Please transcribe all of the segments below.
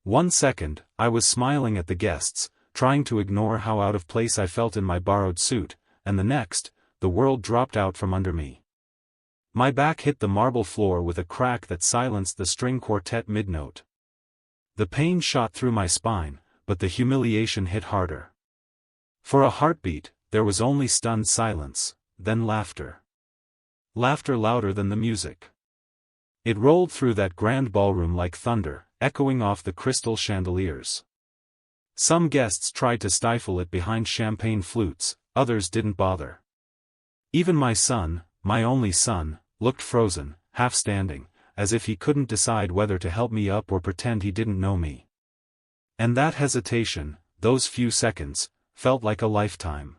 1 second, I was smiling at the guests, trying to ignore how out of place I felt in my borrowed suit, and the next, the world dropped out from under me. My back hit the marble floor with a crack that silenced the string quartet mid-note. The pain shot through my spine, but the humiliation hit harder. For a heartbeat, there was only stunned silence, then laughter. Laughter louder than the music. It rolled through that grand ballroom like thunder, echoing off the crystal chandeliers. Some guests tried to stifle it behind champagne flutes, others didn't bother. Even my son, my only son, looked frozen, half standing, as if he couldn't decide whether to help me up or pretend he didn't know me. And that hesitation, those few seconds, felt like a lifetime.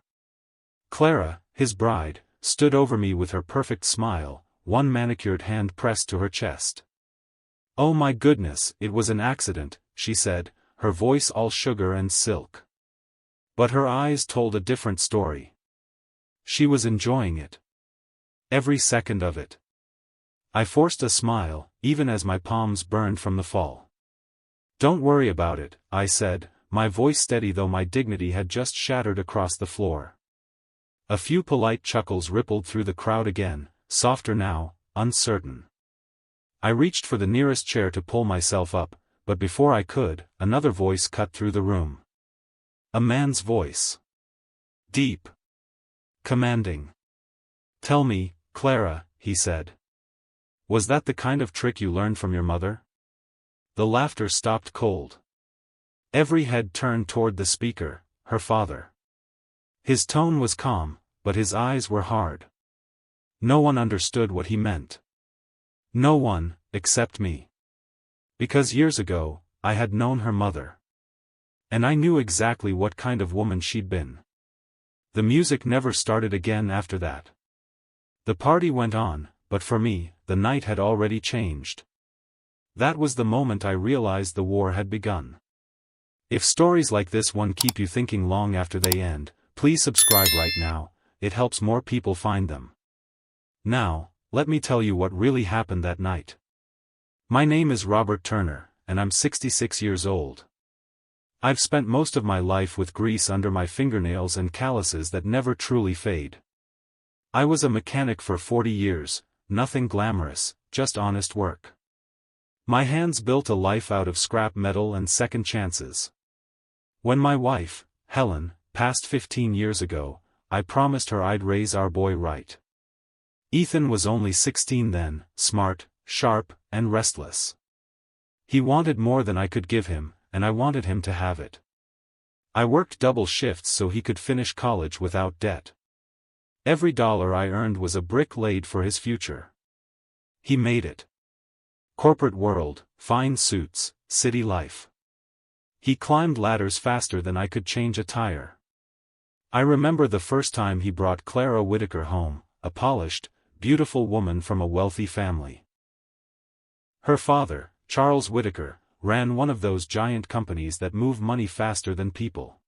Clara, his bride, stood over me with her perfect smile, one manicured hand pressed to her chest. "Oh my goodness, it was an accident," she said, her voice all sugar and silk. But her eyes told a different story. She was enjoying it. Every second of it. I forced a smile, even as my palms burned from the fall. "Don't worry about it," I said, my voice steady though my dignity had just shattered across the floor. A few polite chuckles rippled through the crowd again, softer now, uncertain. I reached for the nearest chair to pull myself up, but before I could, another voice cut through the room. A man's voice. Deep. Commanding. "Tell me, Clara," he said. "Was that the kind of trick you learned from your mother?" The laughter stopped cold. Every head turned toward the speaker, her father. His tone was calm, but his eyes were hard. No one understood what he meant. No one, except me. Because years ago, I had known her mother. And I knew exactly what kind of woman she'd been. The music never started again after that. The party went on, but for me, the night had already changed. That was the moment I realized the war had begun. If stories like this one keep you thinking long after they end, please subscribe right now, it helps more people find them. Now, let me tell you what really happened that night. My name is Robert Turner, and I'm 66 years old. I've spent most of my life with grease under my fingernails and calluses that never truly fade. I was a mechanic for 40 years, nothing glamorous, just honest work. My hands built a life out of scrap metal and second chances. When my wife, Helen, passed 15 years ago, I promised her I'd raise our boy right. Ethan was only 16 then, smart, sharp, and restless. He wanted more than I could give him, and I wanted him to have it. I worked double shifts so he could finish college without debt. Every dollar I earned was a brick laid for his future. He made it. Corporate world, fine suits, city life. He climbed ladders faster than I could change a tire. I remember the first time he brought Clara Whitaker home, a polished, beautiful woman from a wealthy family. Her father, Charles Whitaker, ran one of those giant companies that move money faster than people.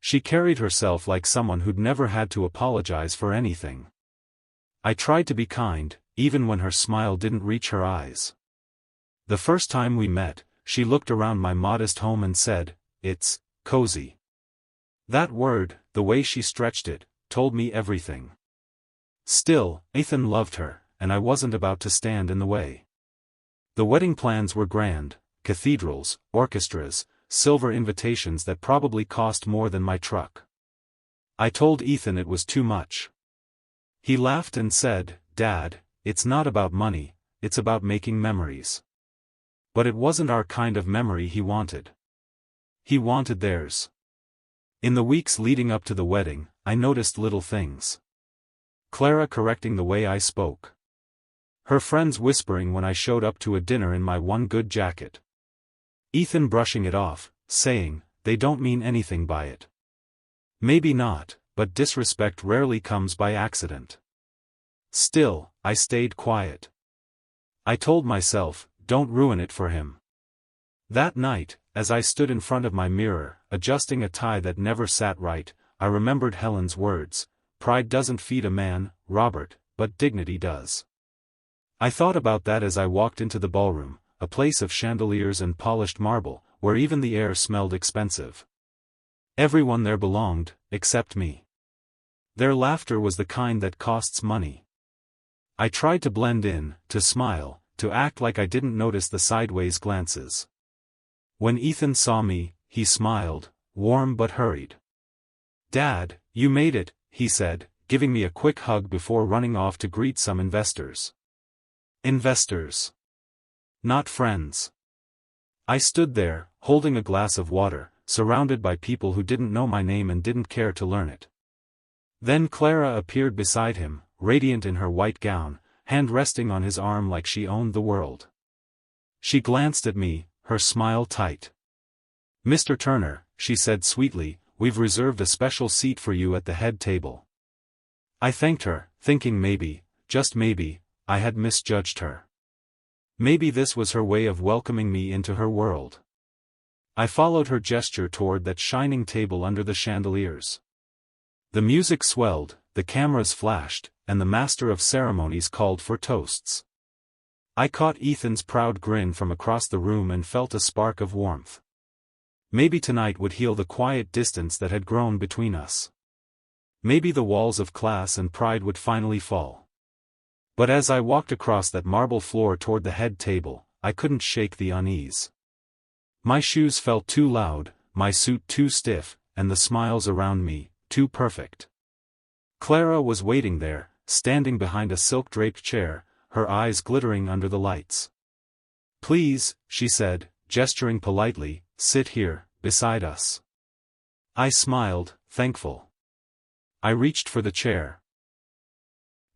She carried herself like someone who'd never had to apologize for anything. I tried to be kind, even when her smile didn't reach her eyes. The first time we met, she looked around my modest home and said, "It's cozy." That word, the way she stretched it, told me everything. Still, Ethan loved her, and I wasn't about to stand in the way. The wedding plans were grand, cathedrals, orchestras, silver invitations that probably cost more than my truck. I told Ethan it was too much. He laughed and said, "Dad, it's not about money, it's about making memories." But it wasn't our kind of memory he wanted. He wanted theirs. In the weeks leading up to the wedding, I noticed little things. Clara correcting the way I spoke. Her friends whispering when I showed up to a dinner in my one good jacket. Ethan brushing it off, saying, "They don't mean anything by it." Maybe not, but disrespect rarely comes by accident. Still, I stayed quiet. I told myself, don't ruin it for him. That night, as I stood in front of my mirror, adjusting a tie that never sat right, I remembered Helen's words, "Pride doesn't feed a man, Robert, but dignity does." I thought about that as I walked into the ballroom, a place of chandeliers and polished marble, where even the air smelled expensive. Everyone there belonged, except me. Their laughter was the kind that costs money. I tried to blend in, to smile, to act like I didn't notice the sideways glances. When Ethan saw me, he smiled, warm but hurried. "Dad, you made it," he said, giving me a quick hug before running off to greet some investors. Investors. Not friends. I stood there, holding a glass of water, surrounded by people who didn't know my name and didn't care to learn it. Then Clara appeared beside him, radiant in her white gown, hand resting on his arm like she owned the world. She glanced at me, her smile tight. "Mr. Turner," she said sweetly, "we've reserved a special seat for you at the head table." I thanked her, thinking maybe, just maybe, I had misjudged her. Maybe this was her way of welcoming me into her world. I followed her gesture toward that shining table under the chandeliers. The music swelled, the cameras flashed, and the master of ceremonies called for toasts. I caught Ethan's proud grin from across the room and felt a spark of warmth. Maybe tonight would heal the quiet distance that had grown between us. Maybe the walls of class and pride would finally fall. But as I walked across that marble floor toward the head table, I couldn't shake the unease. My shoes felt too loud, my suit too stiff, and the smiles around me, too perfect. Clara was waiting there, standing behind a silk-draped chair, her eyes glittering under the lights. "Please," she said, gesturing politely, "sit here, beside us." I smiled, thankful. I reached for the chair.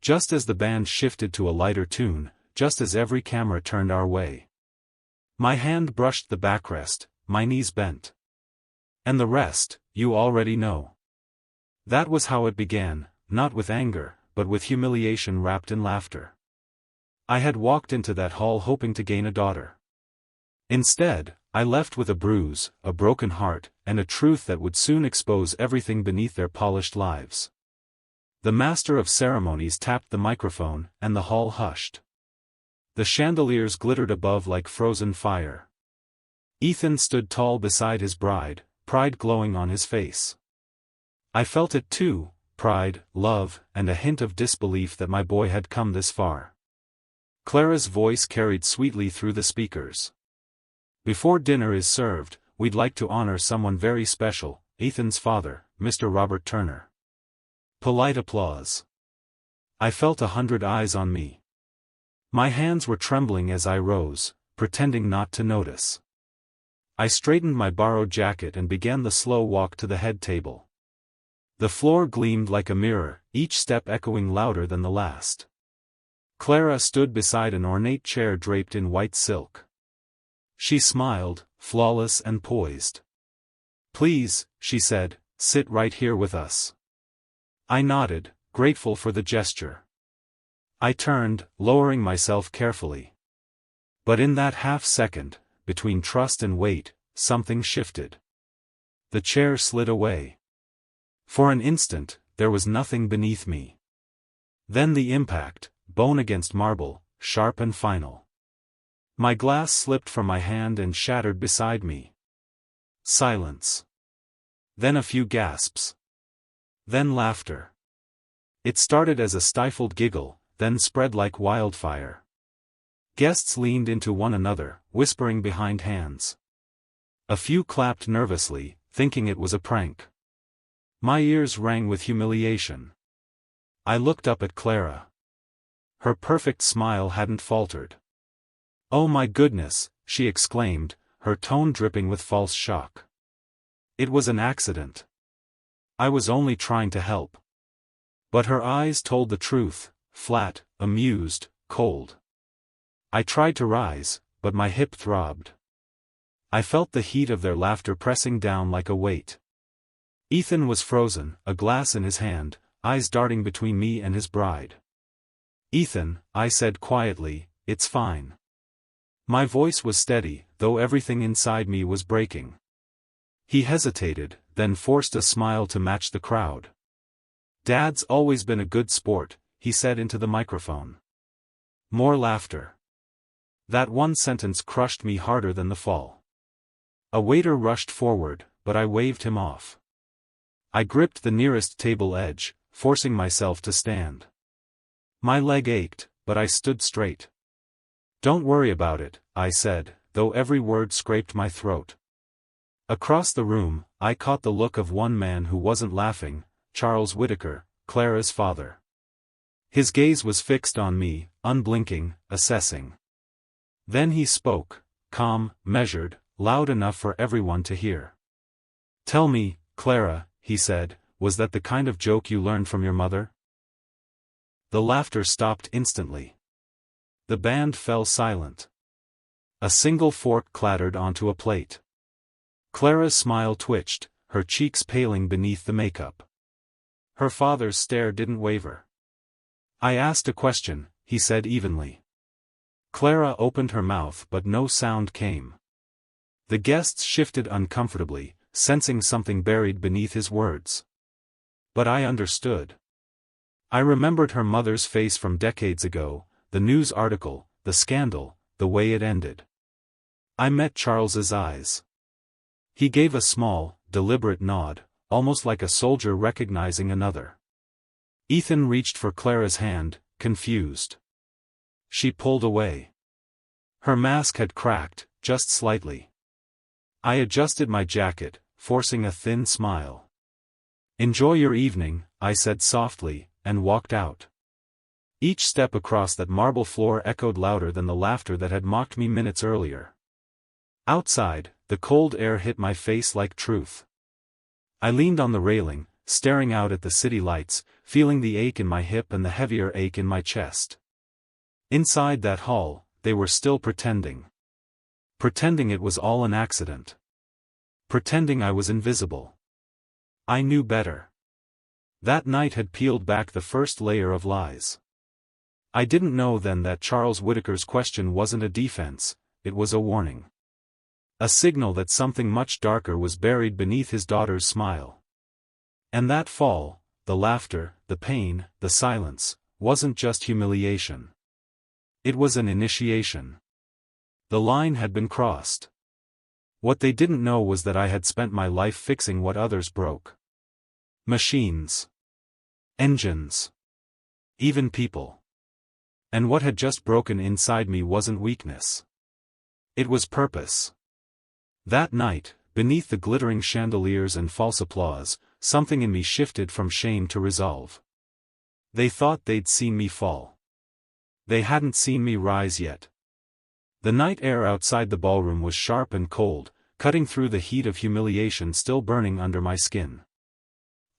Just as the band shifted to a lighter tune, just as every camera turned our way. My hand brushed the backrest, my knees bent. And the rest, you already know. That was how it began, not with anger, but with humiliation wrapped in laughter. I had walked into that hall hoping to gain a daughter. Instead, I left with a bruise, a broken heart, and a truth that would soon expose everything beneath their polished lives. The master of ceremonies tapped the microphone, and the hall hushed. The chandeliers glittered above like frozen fire. Ethan stood tall beside his bride, pride glowing on his face. I felt it too, pride, love, and a hint of disbelief that my boy had come this far. Clara's voice carried sweetly through the speakers. "Before dinner is served, we'd like to honor someone very special, Ethan's father, Mr. Robert Turner." Polite applause. I felt 100 eyes on me. My hands were trembling as I rose, pretending not to notice. I straightened my borrowed jacket and began the slow walk to the head table. The floor gleamed like a mirror, each step echoing louder than the last. Clara stood beside an ornate chair draped in white silk. She smiled, flawless and poised. "Please," she said, "sit right here with us." I nodded, grateful for the gesture. I turned, lowering myself carefully. But in that half-second, between trust and weight, something shifted. The chair slid away. For an instant, there was nothing beneath me. Then the impact, bone against marble, sharp and final. My glass slipped from my hand and shattered beside me. Silence. Then a few gasps. Then laughter. It started as a stifled giggle, then spread like wildfire. Guests leaned into one another, whispering behind hands. A few clapped nervously, thinking it was a prank. My ears rang with humiliation. I looked up at Clara. Her perfect smile hadn't faltered. "Oh my goodness," she exclaimed, her tone dripping with false shock. "It was an accident. I was only trying to help." But her eyes told the truth, flat, amused, cold. I tried to rise, but my hip throbbed. I felt the heat of their laughter pressing down like a weight. Ethan was frozen, a glass in his hand, eyes darting between me and his bride. "Ethan," I said quietly, "it's fine." My voice was steady, though everything inside me was breaking. He hesitated, then forced a smile to match the crowd. "Dad's always been a good sport," he said into the microphone. More laughter. That one sentence crushed me harder than the fall. A waiter rushed forward, but I waved him off. I gripped the nearest table edge, forcing myself to stand. My leg ached, but I stood straight. "Don't worry about it," I said, though every word scraped my throat. Across the room, I caught the look of one man who wasn't laughing, Charles Whitaker, Clara's father. His gaze was fixed on me, unblinking, assessing. Then he spoke, calm, measured, loud enough for everyone to hear. "Tell me, Clara," he said, "was that the kind of joke you learned from your mother?" The laughter stopped instantly. The band fell silent. A single fork clattered onto a plate. Clara's smile twitched, her cheeks paling beneath the makeup. Her father's stare didn't waver. "I asked a question," he said evenly. Clara opened her mouth but no sound came. The guests shifted uncomfortably, sensing something buried beneath his words. But I understood. I remembered her mother's face from decades ago, the news article, the scandal, the way it ended. I met Charles's eyes. He gave a small, deliberate nod, almost like a soldier recognizing another. Ethan reached for Clara's hand, confused. She pulled away. Her mask had cracked, just slightly. I adjusted my jacket, forcing a thin smile. "Enjoy your evening," I said softly, and walked out. Each step across that marble floor echoed louder than the laughter that had mocked me minutes earlier. Outside, the cold air hit my face like truth. I leaned on the railing, staring out at the city lights, feeling the ache in my hip and the heavier ache in my chest. Inside that hall, they were still pretending. Pretending it was all an accident. Pretending I was invisible. I knew better. That night had peeled back the first layer of lies. I didn't know then that Charles Whitaker's question wasn't a defense, it was a warning. A signal that something much darker was buried beneath his daughter's smile. And that fall, the laughter, the pain, the silence, wasn't just humiliation. It was an initiation. The line had been crossed. What they didn't know was that I had spent my life fixing what others broke. Machines. Engines. Even people. And what had just broken inside me wasn't weakness. It was purpose. That night, beneath the glittering chandeliers and false applause, something in me shifted from shame to resolve. They thought they'd seen me fall. They hadn't seen me rise yet. The night air outside the ballroom was sharp and cold, cutting through the heat of humiliation still burning under my skin.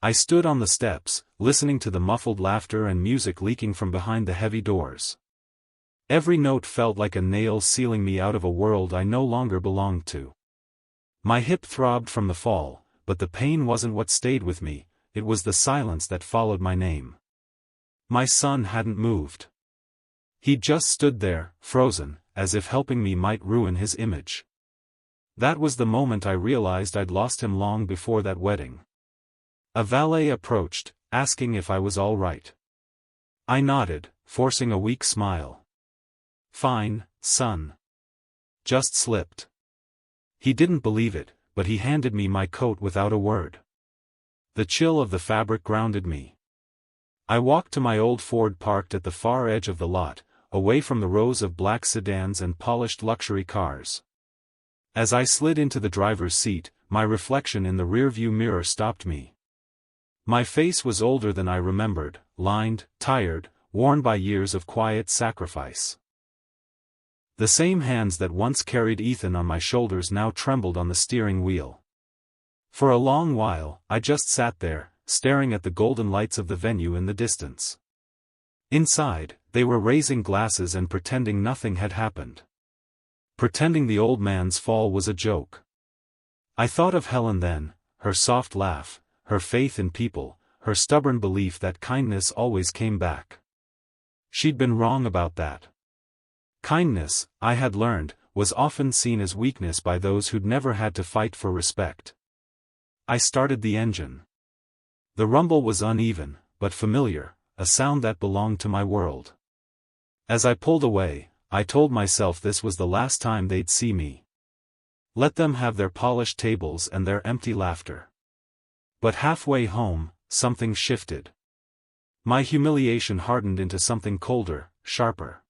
I stood on the steps, listening to the muffled laughter and music leaking from behind the heavy doors. Every note felt like a nail sealing me out of a world I no longer belonged to. My hip throbbed from the fall, but the pain wasn't what stayed with me, it was the silence that followed my name. My son hadn't moved. He just stood there, frozen, as if helping me might ruin his image. That was the moment I realized I'd lost him long before that wedding. A valet approached, asking if I was all right. I nodded, forcing a weak smile. "Fine, son. Just slipped." He didn't believe it, but he handed me my coat without a word. The chill of the fabric grounded me. I walked to my old Ford parked at the far edge of the lot, away from the rows of black sedans and polished luxury cars. As I slid into the driver's seat, my reflection in the rearview mirror stopped me. My face was older than I remembered, lined, tired, worn by years of quiet sacrifice. The same hands that once carried Ethan on my shoulders now trembled on the steering wheel. For a long while, I just sat there, staring at the golden lights of the venue in the distance. Inside, they were raising glasses and pretending nothing had happened. Pretending the old man's fall was a joke. I thought of Helen then, her soft laugh, her faith in people, her stubborn belief that kindness always came back. She'd been wrong about that. Kindness, I had learned, was often seen as weakness by those who'd never had to fight for respect. I started the engine. The rumble was uneven, but familiar, a sound that belonged to my world. As I pulled away, I told myself this was the last time they'd see me. Let them have their polished tables and their empty laughter. But halfway home, something shifted. My humiliation hardened into something colder, sharper.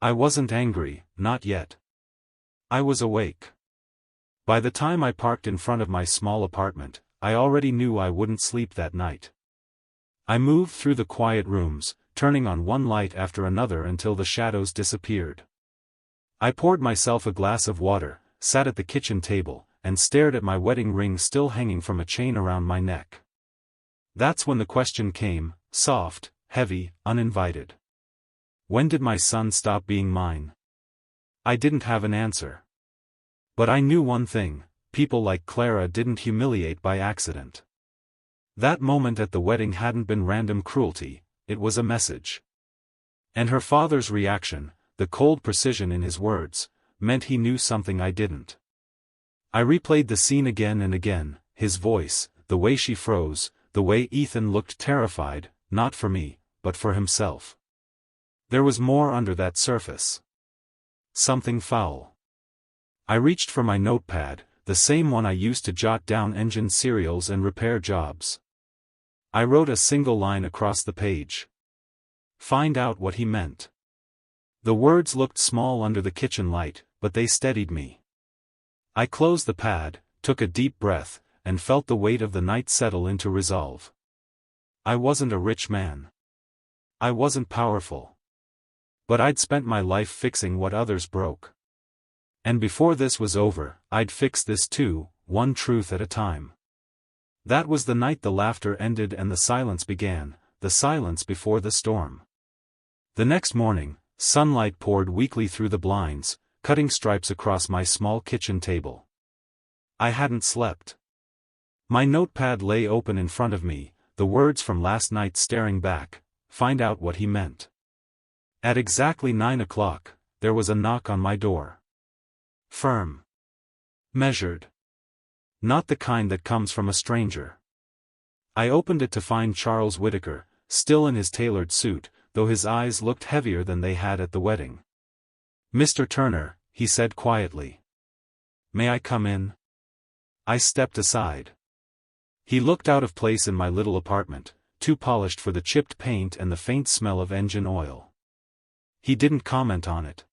I wasn't angry, not yet. I was awake. By the time I parked in front of my small apartment, I already knew I wouldn't sleep that night. I moved through the quiet rooms, turning on one light after another until the shadows disappeared. I poured myself a glass of water, sat at the kitchen table, and stared at my wedding ring still hanging from a chain around my neck. That's when the question came, soft, heavy, uninvited. When did my son stop being mine? I didn't have an answer. But I knew one thing: people like Clara didn't humiliate by accident. That moment at the wedding hadn't been random cruelty, it was a message. And her father's reaction, the cold precision in his words, meant he knew something I didn't. I replayed the scene again and again, his voice, the way she froze, the way Ethan looked terrified, not for me, but for himself. There was more under that surface. Something foul. I reached for my notepad, the same one I used to jot down engine serials and repair jobs. I wrote a single line across the page. Find out what he meant. The words looked small under the kitchen light, but they steadied me. I closed the pad, took a deep breath, and felt the weight of the night settle into resolve. I wasn't a rich man. I wasn't powerful. But I'd spent my life fixing what others broke. And before this was over, I'd fix this too, one truth at a time. That was the night the laughter ended and the silence began, the silence before the storm. The next morning, sunlight poured weakly through the blinds, cutting stripes across my small kitchen table. I hadn't slept. My notepad lay open in front of me, the words from last night staring back. Find out what he meant. At exactly 9 o'clock, there was a knock on my door. Firm. Measured. Not the kind that comes from a stranger. I opened it to find Charles Whittaker, still in his tailored suit, though his eyes looked heavier than they had at the wedding. "Mr. Turner," he said quietly. "May I come in?" I stepped aside. He looked out of place in my little apartment, too polished for the chipped paint and the faint smell of engine oil. He didn't comment on it.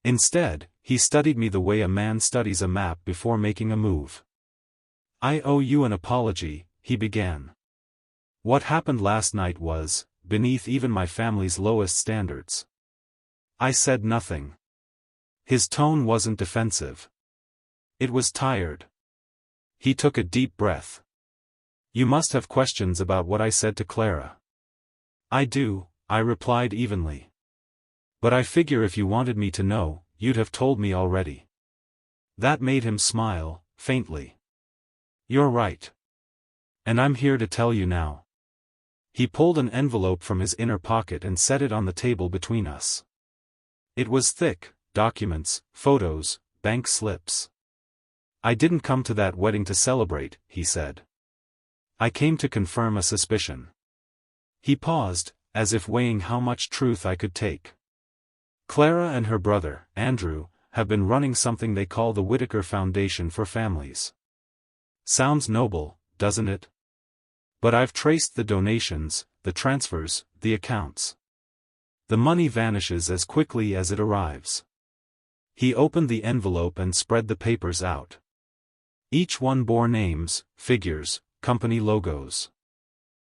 Instead, he studied me the way a man studies a map before making a move. "I owe you an apology," he began. "What happened last night was, beneath even my family's lowest standards." I said nothing. His tone wasn't defensive. It was tired. He took a deep breath. "You must have questions about what I said to Clara." "I do," I replied evenly. "But I figure if you wanted me to know, you'd have told me already." That made him smile, faintly. "You're right. And I'm here to tell you now." He pulled an envelope from his inner pocket and set it on the table between us. It was thick, documents, photos, bank slips. "I didn't come to that wedding to celebrate," he said. "I came to confirm a suspicion." He paused, as if weighing how much truth I could take. "Clara and her brother, Andrew, have been running something they call the Whittaker Foundation for Families. Sounds noble, doesn't it? But I've traced the donations, the transfers, the accounts. The money vanishes as quickly as it arrives." He opened the envelope and spread the papers out. Each one bore names, figures, company logos.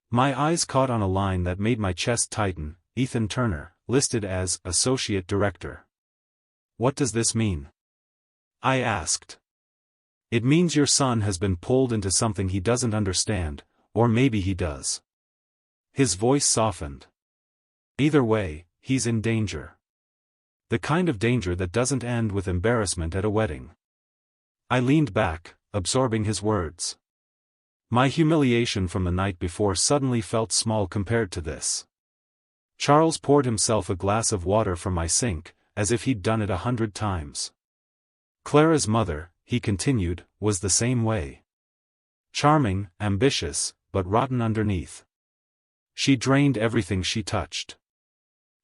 My eyes caught on a line that made my chest tighten: Ethan Turner, listed as Associate Director. "What does this mean?" I asked. "It means your son has been pulled into something he doesn't understand, or maybe he does." His voice softened. "Either way, he's in danger. The kind of danger that doesn't end with embarrassment at a wedding." I leaned back, absorbing his words. My humiliation from the night before suddenly felt small compared to this. Charles poured himself a glass of water from my sink, as if he'd done it 100 times. "Clara's mother," he continued, "was the same way. Charming, ambitious, but rotten underneath. She drained everything she touched.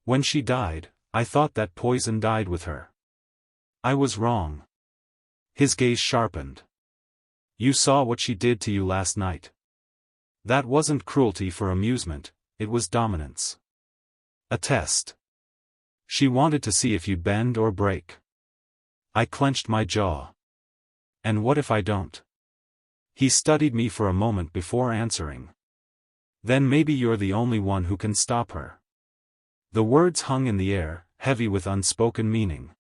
When she died, I thought that poison died with her. I was wrong. His gaze sharpened. You saw what she did to you last night. That wasn't cruelty for amusement, it was dominance. A test. She wanted to see if you'd bend or break. I clenched my jaw. And what if I don't? He studied me for a moment before answering. Then maybe you're the only one who can stop her. The words hung in the air, heavy with unspoken meaning.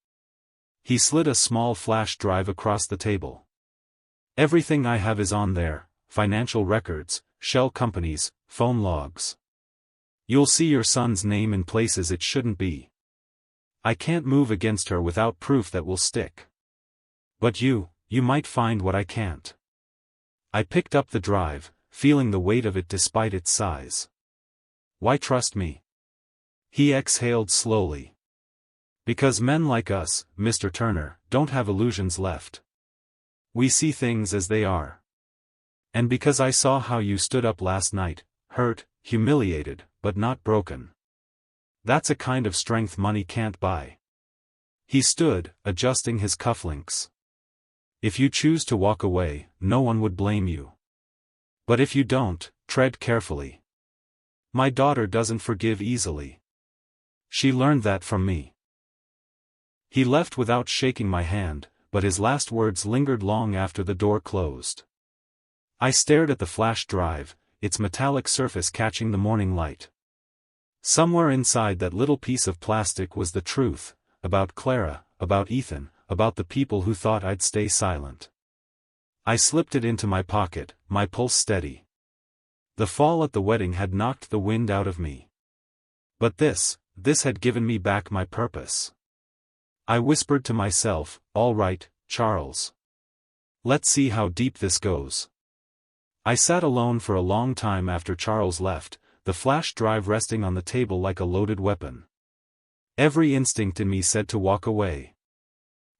He slid a small flash drive across the table. Everything I have is on there, financial records, shell companies, phone logs. You'll see your son's name in places it shouldn't be. I can't move against her without proof that will stick. But you might find what I can't. I picked up the drive, feeling the weight of it despite its size. Why trust me? He exhaled slowly. Because men like us, Mr. Turner, don't have illusions left. We see things as they are. And because I saw how you stood up last night, hurt, humiliated, but not broken. That's a kind of strength money can't buy. He stood, adjusting his cufflinks. If you choose to walk away, no one would blame you. But if you don't, tread carefully. My daughter doesn't forgive easily. She learned that from me. He left without shaking my hand, but his last words lingered long after the door closed. I stared at the flash drive, its metallic surface catching the morning light. Somewhere inside that little piece of plastic was the truth, about Clara, about Ethan, about the people who thought I'd stay silent. I slipped it into my pocket, my pulse steady. The fall at the wedding had knocked the wind out of me. But this had given me back my purpose. I whispered to myself, all right, Charles. Let's see how deep this goes. I sat alone for a long time after Charles left, the flash drive resting on the table like a loaded weapon. Every instinct in me said to walk away.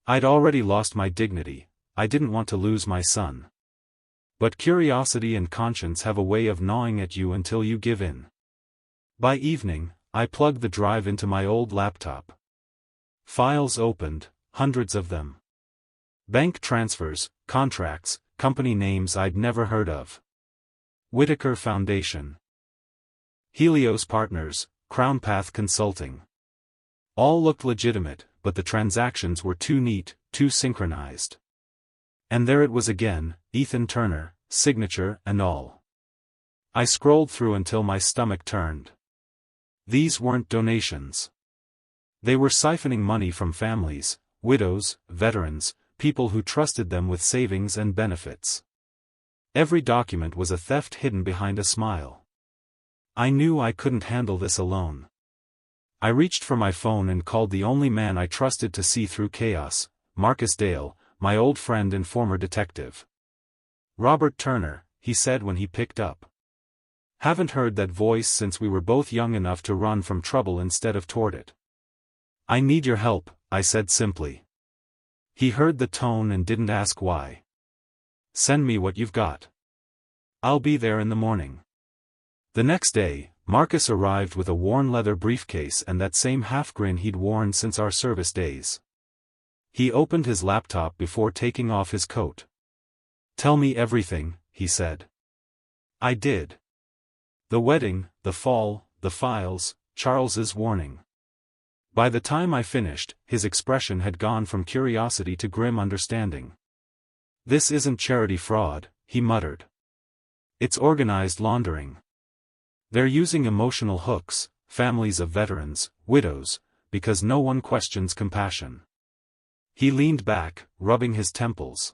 I'd already lost my dignity, I didn't want to lose my son. But curiosity and conscience have a way of gnawing at you until you give in. By evening, I plugged the drive into my old laptop. Files opened, hundreds of them. Bank transfers, contracts, company names I'd never heard of. Whitaker Foundation. Helios Partners, Crown Path Consulting. All looked legitimate, but the transactions were too neat, too synchronized. And there it was again, Ethan Turner, signature and all. I scrolled through until my stomach turned. These weren't donations. They were siphoning money from families, widows, veterans, people who trusted them with savings and benefits. Every document was a theft hidden behind a smile. I knew I couldn't handle this alone. I reached for my phone and called the only man I trusted to see through chaos, Marcus Dale, my old friend and former detective. Robert Turner, he said when he picked up. Haven't heard that voice since we were both young enough to run from trouble instead of toward it. I need your help, I said simply. He heard the tone and didn't ask why. Send me what you've got. I'll be there in the morning. The next day, Marcus arrived with a worn leather briefcase and that same half-grin he'd worn since our service days. He opened his laptop before taking off his coat. Tell me everything, he said. I did. The wedding, the fall, the files, Charles's warning. By the time I finished, his expression had gone from curiosity to grim understanding. This isn't charity fraud, he muttered. It's organized laundering. They're using emotional hooks, families of veterans, widows, because no one questions compassion. He leaned back, rubbing his temples.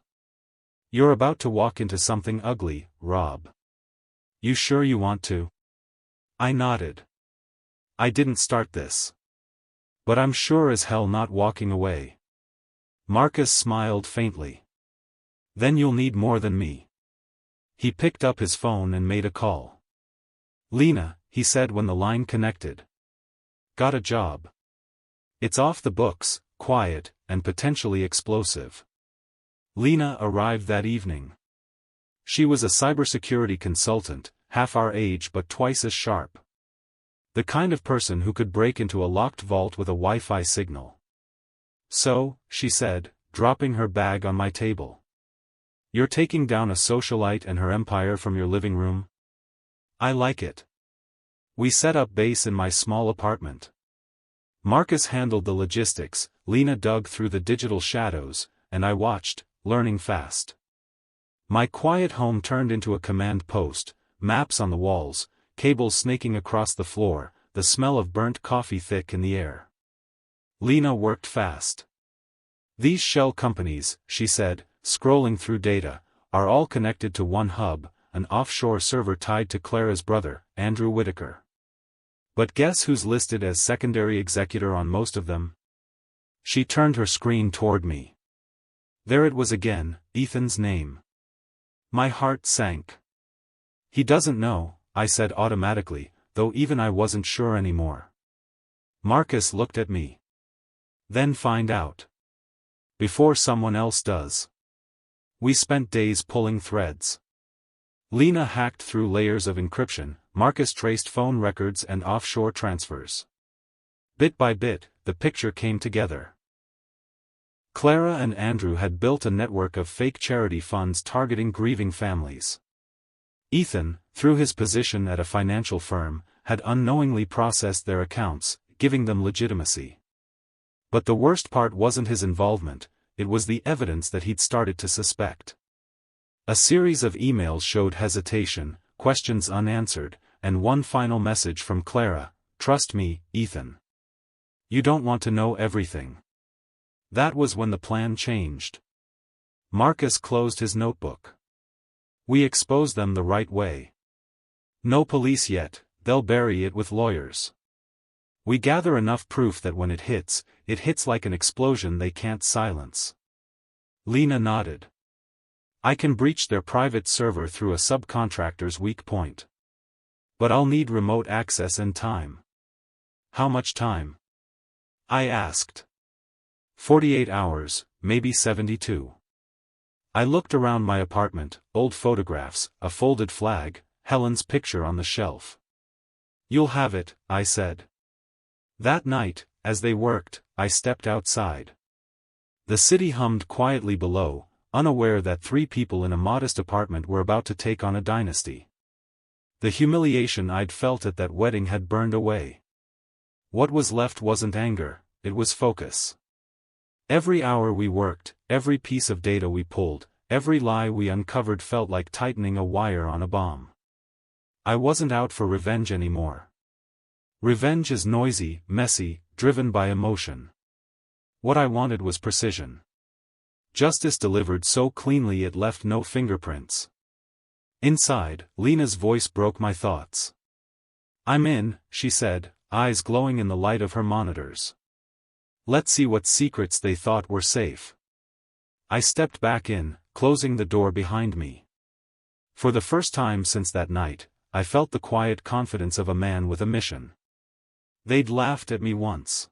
You're about to walk into something ugly, Rob. You sure you want to? I nodded. I didn't start this. But I'm sure as hell not walking away. Marcus smiled faintly. Then you'll need more than me. He picked up his phone and made a call. Lena, he said when the line connected. Got a job. It's off the books, quiet, and potentially explosive. Lena arrived that evening. She was a cybersecurity consultant, half our age but twice as sharp. The kind of person who could break into a locked vault with a Wi-Fi signal. So, she said, dropping her bag on my table. "You're taking down a socialite and her empire from your living room? I like it." We set up base in my small apartment. Marcus handled the logistics, Lena dug through the digital shadows, and I watched, learning fast. My quiet home turned into a command post, maps on the walls, cables snaking across the floor, the smell of burnt coffee thick in the air. Lena worked fast. "These shell companies," she said, scrolling through data, "are all connected to one hub, an offshore server tied to Clara's brother, Andrew Whitaker. But guess who's listed as secondary executor on most of them?" She turned her screen toward me. There it was again, Ethan's name. My heart sank. "He doesn't know," I said automatically, though even I wasn't sure anymore. Marcus looked at me. "Then find out. Before someone else does." We spent days pulling threads. Lena hacked through layers of encryption, Marcus traced phone records and offshore transfers. Bit by bit, the picture came together. Clara and Andrew had built a network of fake charity funds targeting grieving families. Ethan, through his position at a financial firm, had unknowingly processed their accounts, giving them legitimacy. But the worst part wasn't his involvement, it was the evidence that he'd started to suspect. A series of emails showed hesitation, questions unanswered, and one final message from Clara: "Trust me, Ethan. You don't want to know everything." That was when the plan changed. Marcus closed his notebook. "We exposed them the right way. No police yet, they'll bury it with lawyers. We gather enough proof that when it hits like an explosion they can't silence." Lena nodded. "I can breach their private server through a subcontractor's weak point. But I'll need remote access and time." "How much time?" I asked. 48 hours, maybe 72. I looked around my apartment, old photographs, a folded flag, Helen's picture on the shelf. "You'll have it," I said. That night, as they worked, I stepped outside. The city hummed quietly below, unaware that 3 people in a modest apartment were about to take on a dynasty. The humiliation I'd felt at that wedding had burned away. What was left wasn't anger, it was focus. Every hour we worked, every piece of data we pulled, every lie we uncovered felt like tightening a wire on a bomb. I wasn't out for revenge anymore. Revenge is noisy, messy, driven by emotion. What I wanted was precision. Justice delivered so cleanly it left no fingerprints. Inside, Lena's voice broke my thoughts. "I'm in," she said, eyes glowing in the light of her monitors. "Let's see what secrets they thought were safe." I stepped back in, closing the door behind me. For the first time since that night, I felt the quiet confidence of a man with a mission. They'd laughed at me once.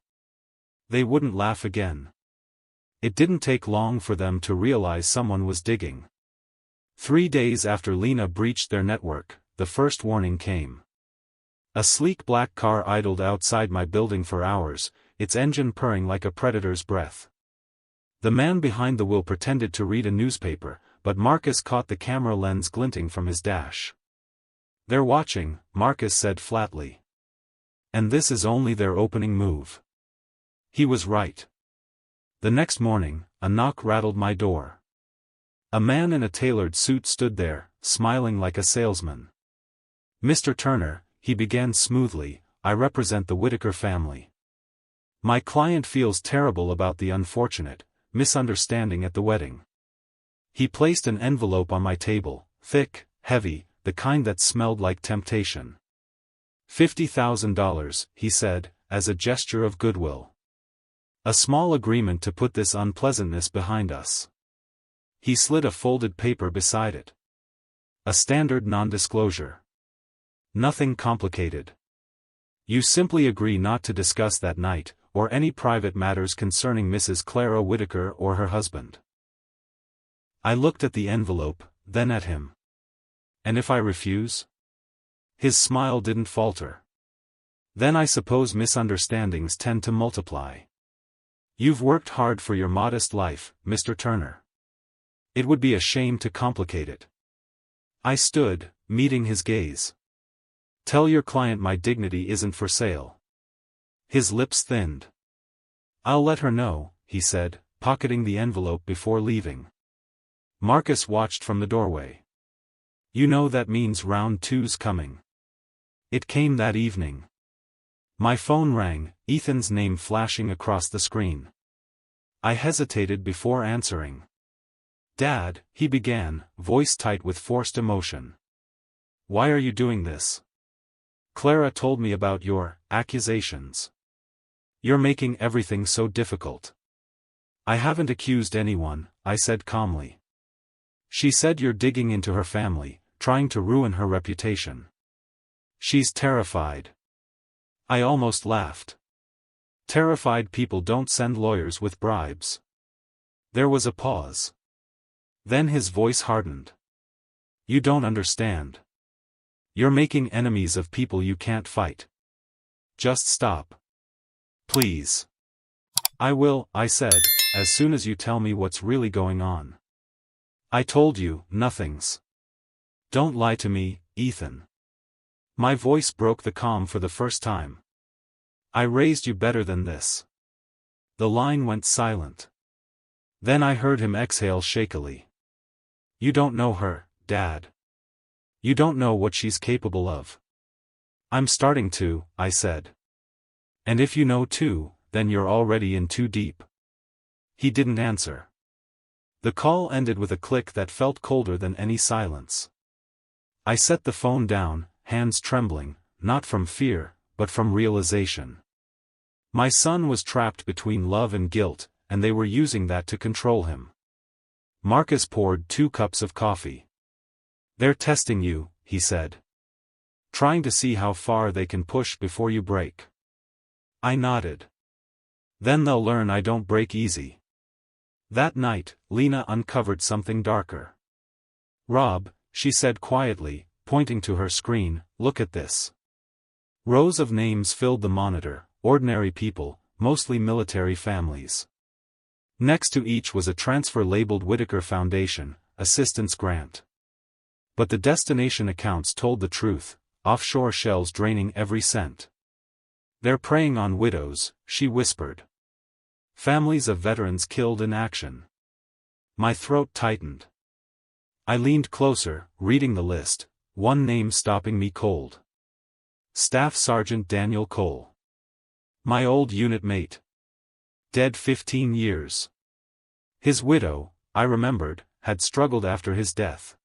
They wouldn't laugh again. It didn't take long for them to realize someone was digging. 3 days after Lena breached their network, the first warning came. A sleek black car idled outside my building for hours, its engine purring like a predator's breath. The man behind the wheel pretended to read a newspaper, but Marcus caught the camera lens glinting from his dash. "They're watching," Marcus said flatly. "And this is only their opening move." He was right. The next morning, a knock rattled my door. A man in a tailored suit stood there, smiling like a salesman. "Mr. Turner," he began smoothly, "I represent the Whitaker family. My client feels terrible about the unfortunate misunderstanding at the wedding." He placed an envelope on my table, thick, heavy, the kind that smelled like temptation. $50,000, he said, as a gesture of goodwill. A small agreement to put this unpleasantness behind us. He slid a folded paper beside it. A standard non-disclosure. Nothing complicated. You simply agree not to discuss that night, or any private matters concerning Mrs. Clara Whitaker or her husband. I looked at the envelope, then at him. "And if I refuse?" His smile didn't falter. "Then I suppose misunderstandings tend to multiply. You've worked hard for your modest life, Mr. Turner. It would be a shame to complicate it. I stood, meeting his gaze. Tell your client my dignity isn't for sale. His lips thinned. I'll let her know, he said, pocketing the envelope before leaving. Marcus watched from the doorway. You know that means round two's coming. It came that evening. My phone rang, Ethan's name flashing across the screen. I hesitated before answering. Dad, he began, voice tight with forced emotion. Why are you doing this? Clara told me about your accusations. You're making everything so difficult. I haven't accused anyone, I said calmly. She said you're digging into her family, trying to ruin her reputation. She's terrified. I almost laughed. Terrified people don't send lawyers with bribes. There was a pause. Then his voice hardened. You don't understand. You're making enemies of people you can't fight. Just stop. Please. I will, I said, as soon as you tell me what's really going on. I told you, nothing's. Don't lie to me, Ethan. My voice broke the calm for the first time. I raised you better than this. The line went silent. Then I heard him exhale shakily. You don't know her, Dad. You don't know what she's capable of. I'm starting to, I said. And if you know too, then you're already in too deep. He didn't answer. The call ended with a click that felt colder than any silence. I set the phone down, hands trembling, not from fear, but from realization. My son was trapped between love and guilt, and they were using that to control him. Marcus poured 2 cups of coffee. They're testing you, he said. Trying to see how far they can push before you break. I nodded. Then they'll learn I don't break easy. That night, Lena uncovered something darker. Rob, she said quietly, pointing to her screen, look at this. Rows of names filled the monitor, ordinary people, mostly military families. Next to each was a transfer labeled Whitaker Foundation, assistance grant. But the destination accounts told the truth, offshore shells draining every cent. They're preying on widows, she whispered. Families of veterans killed in action. My throat tightened. I leaned closer, reading the list, one name stopping me cold. Staff Sergeant Daniel Cole. My old unit mate. Dead 15 years. His widow, I remembered, had struggled after his death.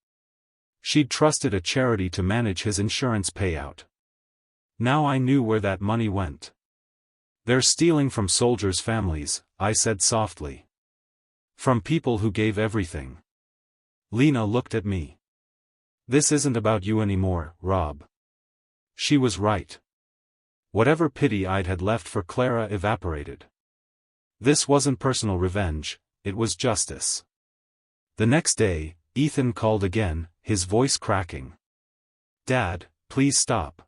She'd trusted a charity to manage his insurance payout. Now I knew where that money went. They're stealing from soldiers' families, I said softly. From people who gave everything. Lena looked at me. This isn't about you anymore, Rob. She was right. Whatever pity I'd had left for Clara evaporated. This wasn't personal revenge, it was justice. The next day, Ethan called again, his voice cracking. Dad, please stop.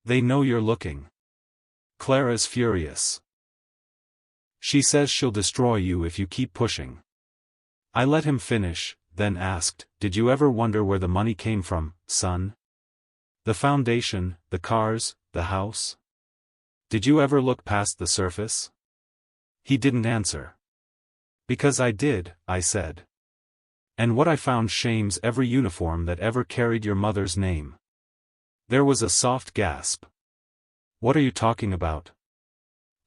They know you're looking. Clara's furious. She says she'll destroy you if you keep pushing. I let him finish, then asked, did you ever wonder where the money came from, son? The foundation, the cars, the house? Did you ever look past the surface? He didn't answer. Because I did, I said. And what I found shames every uniform that ever carried your mother's name. There was a soft gasp. What are you talking about?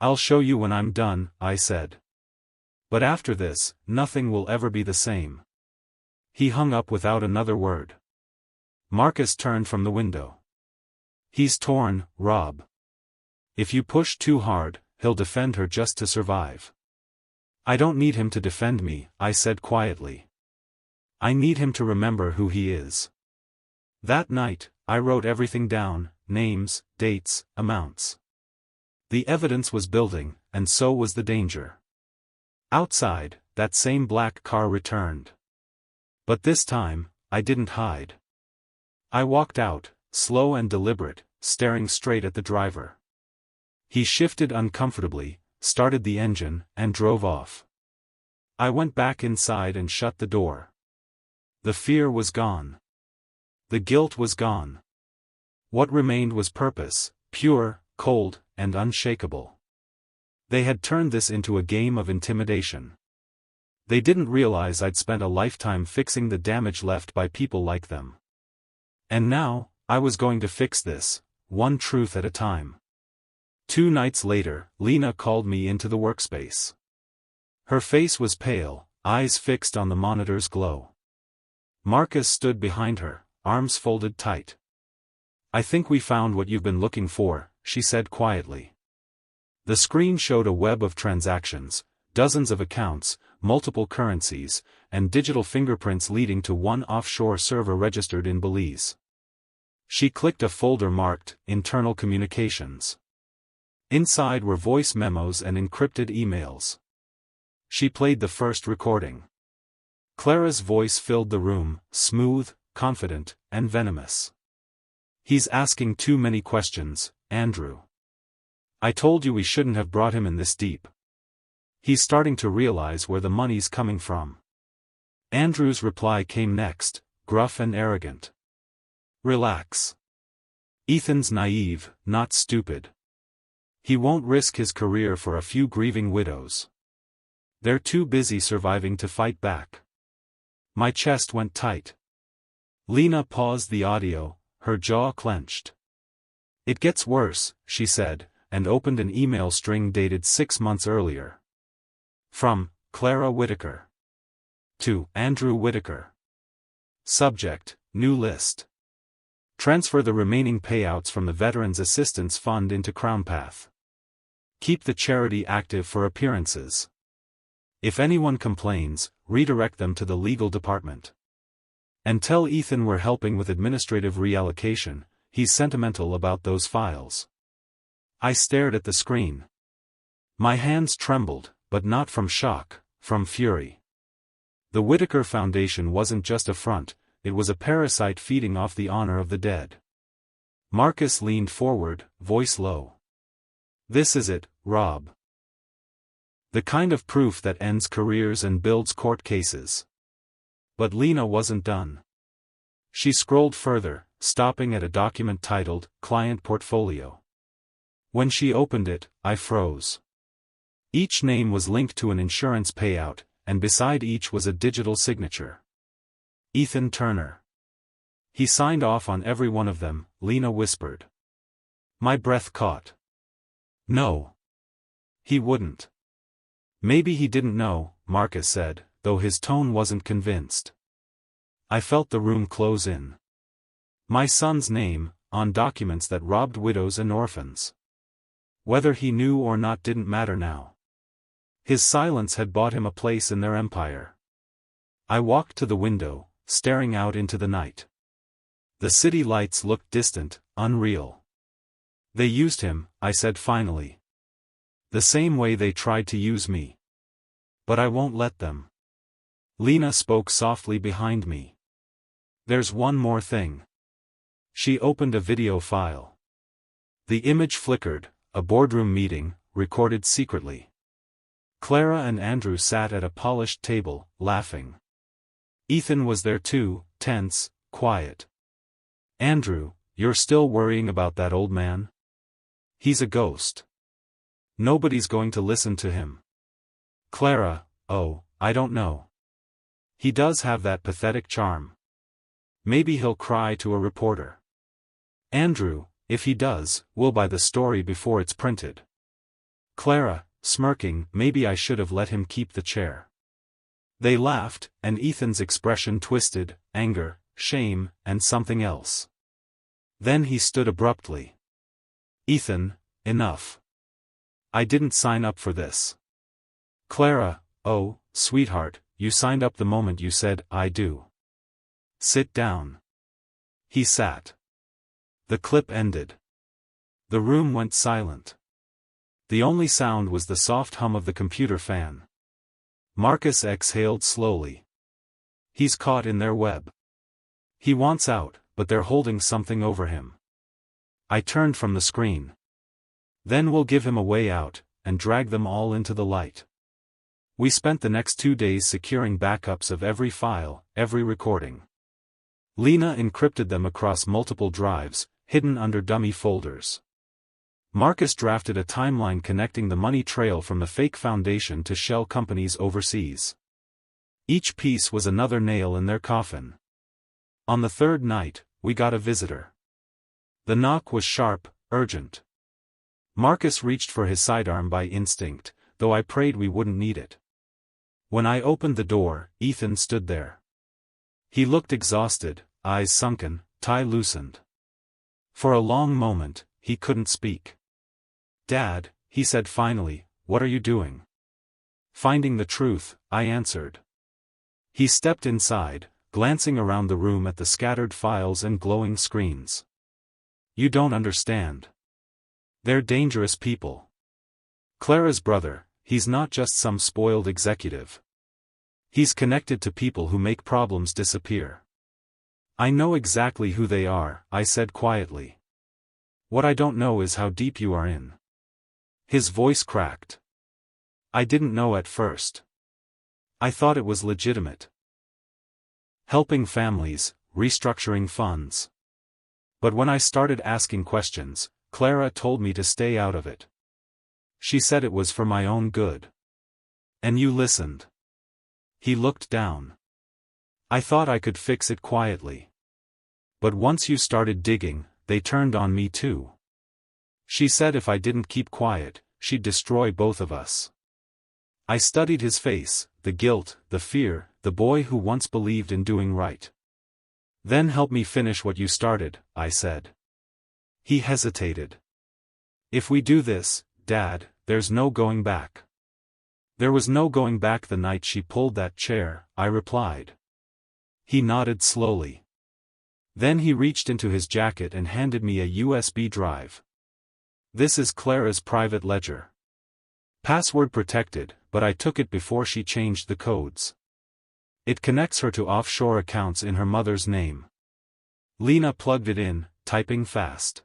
I'll show you when I'm done, I said. But after this, nothing will ever be the same. He hung up without another word. Marcus turned from the window. He's torn, Rob. If you push too hard, he'll defend her just to survive. I don't need him to defend me, I said quietly. I need him to remember who he is. That night, I wrote everything down, names, dates, amounts. The evidence was building, and so was the danger. Outside, that same black car returned. But this time, I didn't hide. I walked out, slow and deliberate, staring straight at the driver. He shifted uncomfortably, started the engine, and drove off. I went back inside and shut the door. The fear was gone. The guilt was gone. What remained was purpose, pure, cold, and unshakable. They had turned this into a game of intimidation. They didn't realize I'd spent a lifetime fixing the damage left by people like them. And now, I was going to fix this, one truth at a time. 2 nights later, Lena called me into the workspace. Her face was pale, eyes fixed on the monitor's glow. Marcus stood behind her, arms folded tight. "I think we found what you've been looking for," she said quietly. The screen showed a web of transactions, dozens of accounts, multiple currencies, and digital fingerprints leading to one offshore server registered in Belize. She clicked a folder marked Internal Communications. Inside were voice memos and encrypted emails. She played the first recording. Clara's voice filled the room, smooth, confident, and venomous. "He's asking too many questions, Andrew. I told you we shouldn't have brought him in this deep. He's starting to realize where the money's coming from." Andrew's reply came next, gruff and arrogant. "Relax. Ethan's naive, not stupid. He won't risk his career for a few grieving widows. They're too busy surviving to fight back." My chest went tight. Lena paused the audio, her jaw clenched. "It gets worse," she said, and opened an email string dated 6 months earlier. From Clara Whitaker. To Andrew Whitaker. Subject, New List. Transfer the remaining payouts from the Veterans Assistance Fund into CrownPath. Keep the charity active for appearances. If anyone complains, redirect them to the legal department. And tell Ethan we're helping with administrative reallocation, he's sentimental about those files. I stared at the screen. My hands trembled, but not from shock, from fury. The Whitaker Foundation wasn't just a front, it was a parasite feeding off the honor of the dead. Marcus leaned forward, voice low. "This is it, Rob. The kind of proof that ends careers and builds court cases." But Lena wasn't done. She scrolled further, stopping at a document titled, Client Portfolio. When she opened it, I froze. Each name was linked to an insurance payout, and beside each was a digital signature. Ethan Turner. "He signed off on every one of them," Lena whispered. My breath caught. "No. He wouldn't." "Maybe he didn't know," Marcus said, though his tone wasn't convinced. I felt the room close in. My son's name, on documents that robbed widows and orphans. Whether he knew or not didn't matter now. His silence had bought him a place in their empire. I walked to the window, staring out into the night. The city lights looked distant, unreal. "They used him," I said finally. "The same way they tried to use me. But I won't let them." Lena spoke softly behind me. "There's one more thing." She opened a video file. The image flickered, a boardroom meeting, recorded secretly. Clara and Andrew sat at a polished table, laughing. Ethan was there too, tense, quiet. "Andrew, you're still worrying about that old man? He's a ghost. Nobody's going to listen to him." Clara, "Oh, I don't know. He does have that pathetic charm. Maybe he'll cry to a reporter." Andrew, "If he does, we'll buy the story before it's printed." Clara, smirking, "Maybe I should have let him keep the chair." They laughed, and Ethan's expression twisted, anger, shame, and something else. Then he stood abruptly. "Ethan, enough. I didn't sign up for this." Clara, "Oh, sweetheart, you signed up the moment you said, 'I do.' Sit down." He sat. The clip ended. The room went silent. The only sound was the soft hum of the computer fan. Marcus exhaled slowly. He's caught in their web. He wants out, but they're holding something over him. I turned from the screen. "Then we'll give him a way out," and drag them all into the light. We spent the next 2 days securing backups of every file, every recording. Lena encrypted them across multiple drives, hidden under dummy folders. Marcus drafted a timeline connecting the money trail from the fake foundation to shell companies overseas. Each piece was another nail in their coffin. On the third night, we got a visitor. The knock was sharp, urgent. Marcus reached for his sidearm by instinct, though I prayed we wouldn't need it. When I opened the door, Ethan stood there. He looked exhausted, eyes sunken, tie loosened. For a long moment, he couldn't speak. "Dad," he said finally, "what are you doing?" "Finding the truth," I answered. He stepped inside, glancing around the room at the scattered files and glowing screens. "You don't understand. They're dangerous people. Clara's brother, he's not just some spoiled executive. He's connected to people who make problems disappear." "I know exactly who they are," I said quietly. "What I don't know is how deep you are in." His voice cracked. "I didn't know at first. I thought it was legitimate. Helping families, restructuring funds. But when I started asking questions, Clara told me to stay out of it. She said it was for my own good. And you listened." He looked down. "I thought I could fix it quietly. But once you started digging, they turned on me too. She said if I didn't keep quiet, she'd destroy both of us." I studied his face, the guilt, the fear, the boy who once believed in doing right. "Then help me finish what you started," I said. He hesitated. "If we do this, Dad, there's no going back." "There was no going back the night she pulled that chair," I replied. He nodded slowly. Then he reached into his jacket and handed me a USB drive. "This is Clara's private ledger. Password protected, but I took it before she changed the codes. It connects her to offshore accounts in her mother's name." Lena plugged it in, typing fast.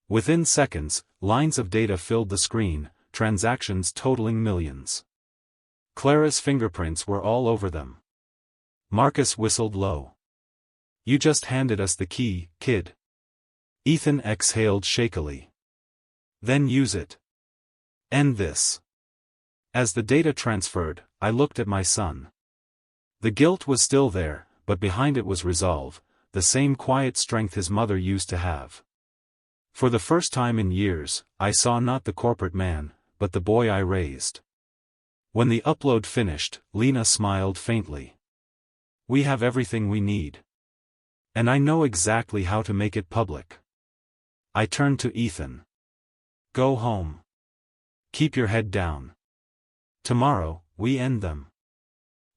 Within seconds, lines of data filled the screen, transactions totaling millions. Clara's fingerprints were all over them. Marcus whistled low. "You just handed us the key, kid." Ethan exhaled shakily. "Then use it. End this." As the data transferred, I looked at my son. The guilt was still there, but behind it was resolve, the same quiet strength his mother used to have. For the first time in years, I saw not the corporate man, but the boy I raised. When the upload finished, Lena smiled faintly. "We have everything we need. And I know exactly how to make it public." I turned to Ethan. "Go home. Keep your head down. Tomorrow, we end them."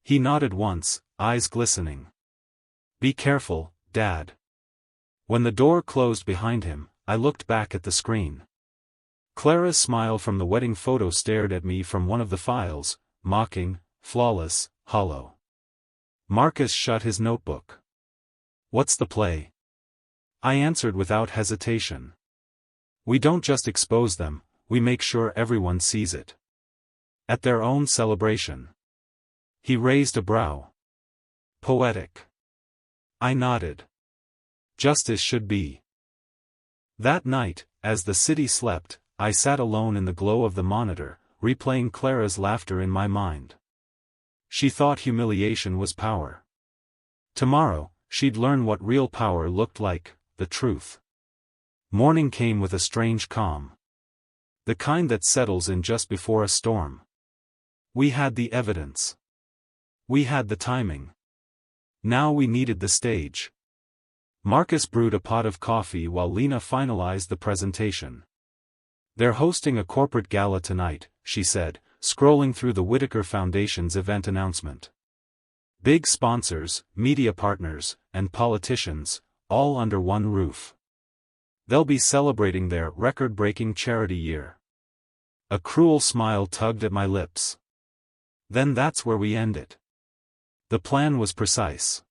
He nodded once, eyes glistening. "Be careful, Dad." When the door closed behind him, I looked back at the screen. Clara's smile from the wedding photo stared at me from one of the files, mocking, flawless, hollow. Marcus shut his notebook. "What's the play?" I answered without hesitation. "We don't just expose them, we make sure everyone sees it. At their own celebration." He raised a brow. "Poetic." I nodded. "Justice should be." That night, as the city slept, I sat alone in the glow of the monitor, replaying Clara's laughter in my mind. She thought humiliation was power. Tomorrow, she'd learn what real power looked like, the truth. Morning came with a strange calm. The kind that settles in just before a storm. We had the evidence. We had the timing. Now we needed the stage. Marcus brewed a pot of coffee while Lena finalized the presentation. "They're hosting a corporate gala tonight," she said, scrolling through the Whitaker Foundation's event announcement. "Big sponsors, media partners, and politicians, all under one roof. They'll be celebrating their record-breaking charity year." A cruel smile tugged at my lips. Then that's where we end it. The plan was precise.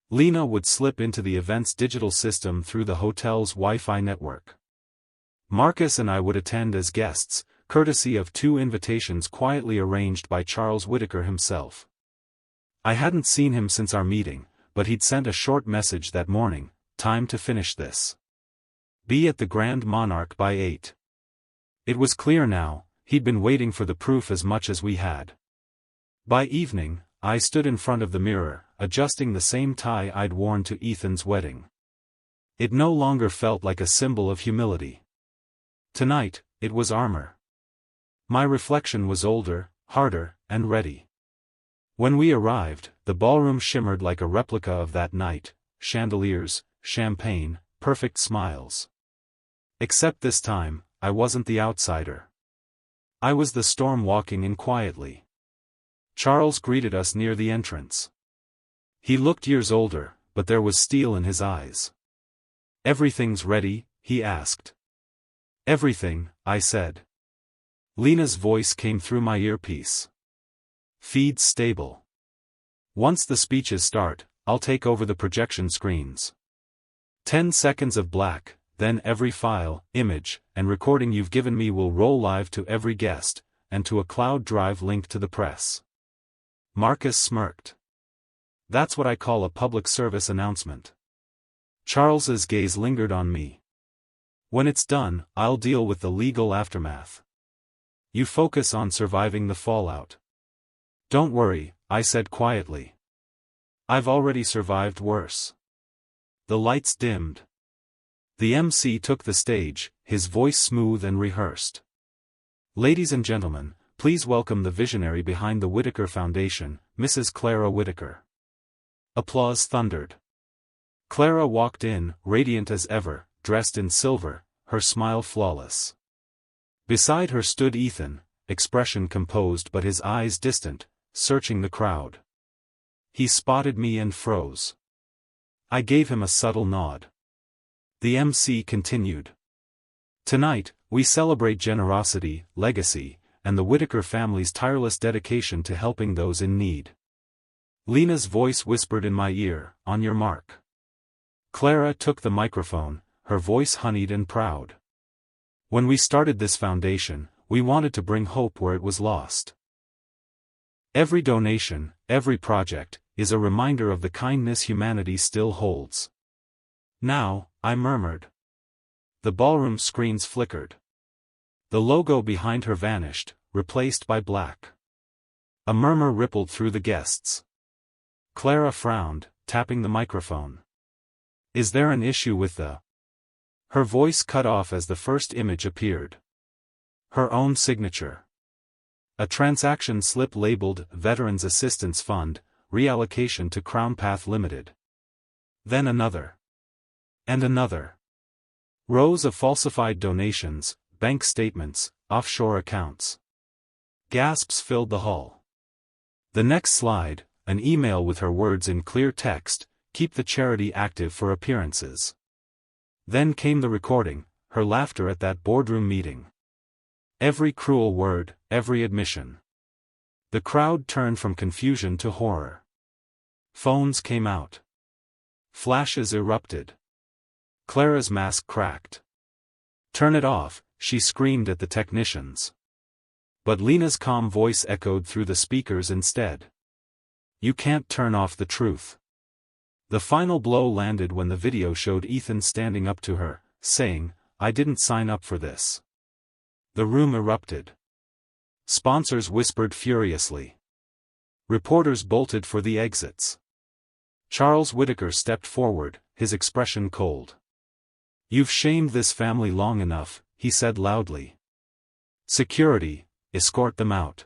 Lena would slip into the event's digital system through the hotel's Wi-Fi network. Marcus and I would attend as guests, courtesy of 2 invitations quietly arranged by Charles Whittaker himself. I hadn't seen him since our meeting, but he'd sent a short message that morning: "Time to finish this. Be at the Grand Monarch by 8. It was clear now, he'd been waiting for the proof as much as we had. By evening, I stood in front of the mirror, adjusting the same tie I'd worn to Ethan's wedding. It no longer felt like a symbol of humility. Tonight, it was armor. My reflection was older, harder, and ready. When we arrived, the ballroom shimmered like a replica of that night: chandeliers, champagne, perfect smiles. Except this time, I wasn't the outsider. I was the storm walking in quietly. Charles greeted us near the entrance. He looked years older, but there was steel in his eyes. "Everything's ready?" he asked. "Everything," I said. Lena's voice came through my earpiece. "Feed's stable. Once the speeches start, I'll take over the projection screens. 10 seconds of black, then every file, image, and recording you've given me will roll live to every guest, and to a cloud drive linked to the press." Marcus smirked. "That's what I call a public service announcement." Charles's gaze lingered on me. "When it's done, I'll deal with the legal aftermath. You focus on surviving the fallout." "Don't worry," I said quietly. "I've already survived worse." The lights dimmed. The MC took the stage, his voice smooth and rehearsed. "Ladies and gentlemen, please welcome the visionary behind the Whittaker Foundation, Mrs. Clara Whittaker." Applause thundered. Clara walked in, radiant as ever, dressed in silver, her smile flawless. Beside her stood Ethan, expression composed but his eyes distant, searching the crowd. He spotted me and froze. I gave him a subtle nod. The MC continued. "Tonight, we celebrate generosity, legacy, and the Whittaker family's tireless dedication to helping those in need." Lena's voice whispered in my ear, "On your mark." Clara took the microphone, her voice honeyed and proud. "When we started this foundation, we wanted to bring hope where it was lost. Every donation, every project, is a reminder of the kindness humanity still holds." "Now," I murmured. The ballroom screens flickered. The logo behind her vanished, replaced by black. A murmur rippled through the guests. Clara frowned, tapping the microphone. "Is there an issue with the—" Her voice cut off as the first image appeared. Her own signature. A transaction slip labeled Veterans Assistance Fund, reallocation to Crown Path Limited. Then another. And another. Rows of falsified donations, bank statements, offshore accounts. Gasps filled the hall. The next slide, an email with her words in clear text: "Keep the charity active for appearances." Then came the recording, her laughter at that boardroom meeting. Every cruel word, every admission. The crowd turned from confusion to horror. Phones came out. Flashes erupted. Clara's mask cracked. "Turn it off," she screamed at the technicians. But Lena's calm voice echoed through the speakers instead. "You can't turn off the truth." The final blow landed when the video showed Ethan standing up to her, saying, "I didn't sign up for this." The room erupted. Sponsors whispered furiously. Reporters bolted for the exits. Charles Whittaker stepped forward, his expression cold. "You've shamed this family long enough," he said loudly. "Security, escort them out."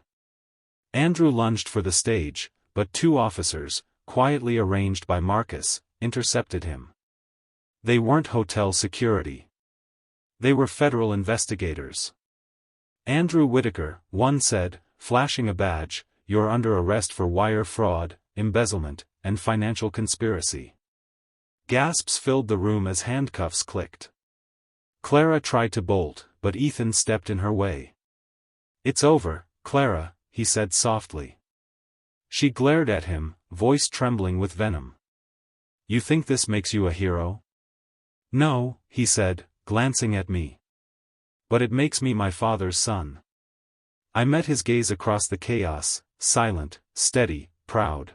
Andrew lunged for the stage, but 2 officers, quietly arranged by Marcus, intercepted him. They weren't hotel security. They were federal investigators. "Andrew Whittaker," one said, flashing a badge, "you're under arrest for wire fraud, embezzlement, and financial conspiracy." Gasps filled the room as handcuffs clicked. Clara tried to bolt, but Ethan stepped in her way. "It's over, Clara," he said softly. She glared at him, voice trembling with venom. "You think this makes you a hero?" "No," he said, glancing at me. "But it makes me my father's son." I met his gaze across the chaos, silent, steady, proud.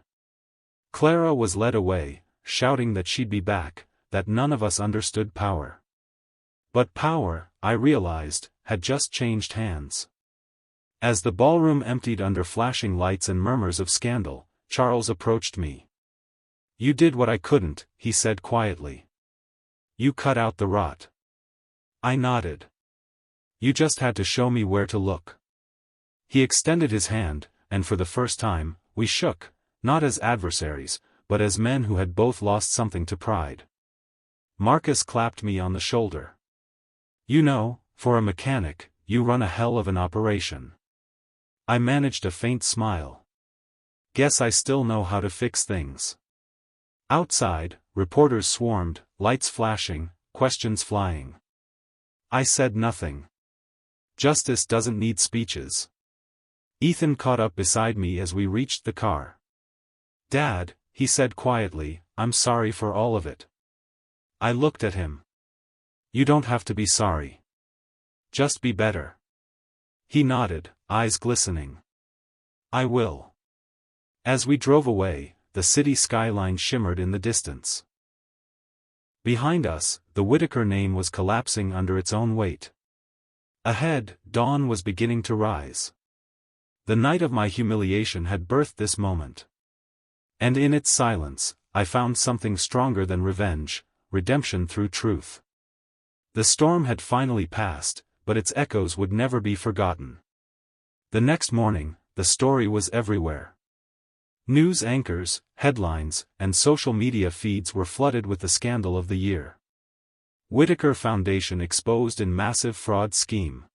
Clara was led away, shouting that she'd be back, that none of us understood power. But power, I realized, had just changed hands. As the ballroom emptied under flashing lights and murmurs of scandal, Charles approached me. "You did what I couldn't," he said quietly. "You cut out the rot." I nodded. "You just had to show me where to look." He extended his hand, and for the first time, we shook, not as adversaries, but as men who had both lost something to pride. Marcus clapped me on the shoulder. "You know, for a mechanic, you run a hell of an operation." I managed a faint smile. "Guess I still know how to fix things." Outside, reporters swarmed, lights flashing, questions flying. I said nothing. Justice doesn't need speeches. Ethan caught up beside me as we reached the car. "Dad," he said quietly, "I'm sorry for all of it." I looked at him. "You don't have to be sorry. Just be better." He nodded, eyes glistening. "I will." As we drove away, the city skyline shimmered in the distance. Behind us, the Whitaker name was collapsing under its own weight. Ahead, dawn was beginning to rise. The night of my humiliation had birthed this moment. And in its silence, I found something stronger than revenge, redemption through truth. The storm had finally passed, but its echoes would never be forgotten. The next morning, the story was everywhere. News anchors, headlines, and social media feeds were flooded with the scandal of the year. Whitaker Foundation exposed in massive fraud scheme.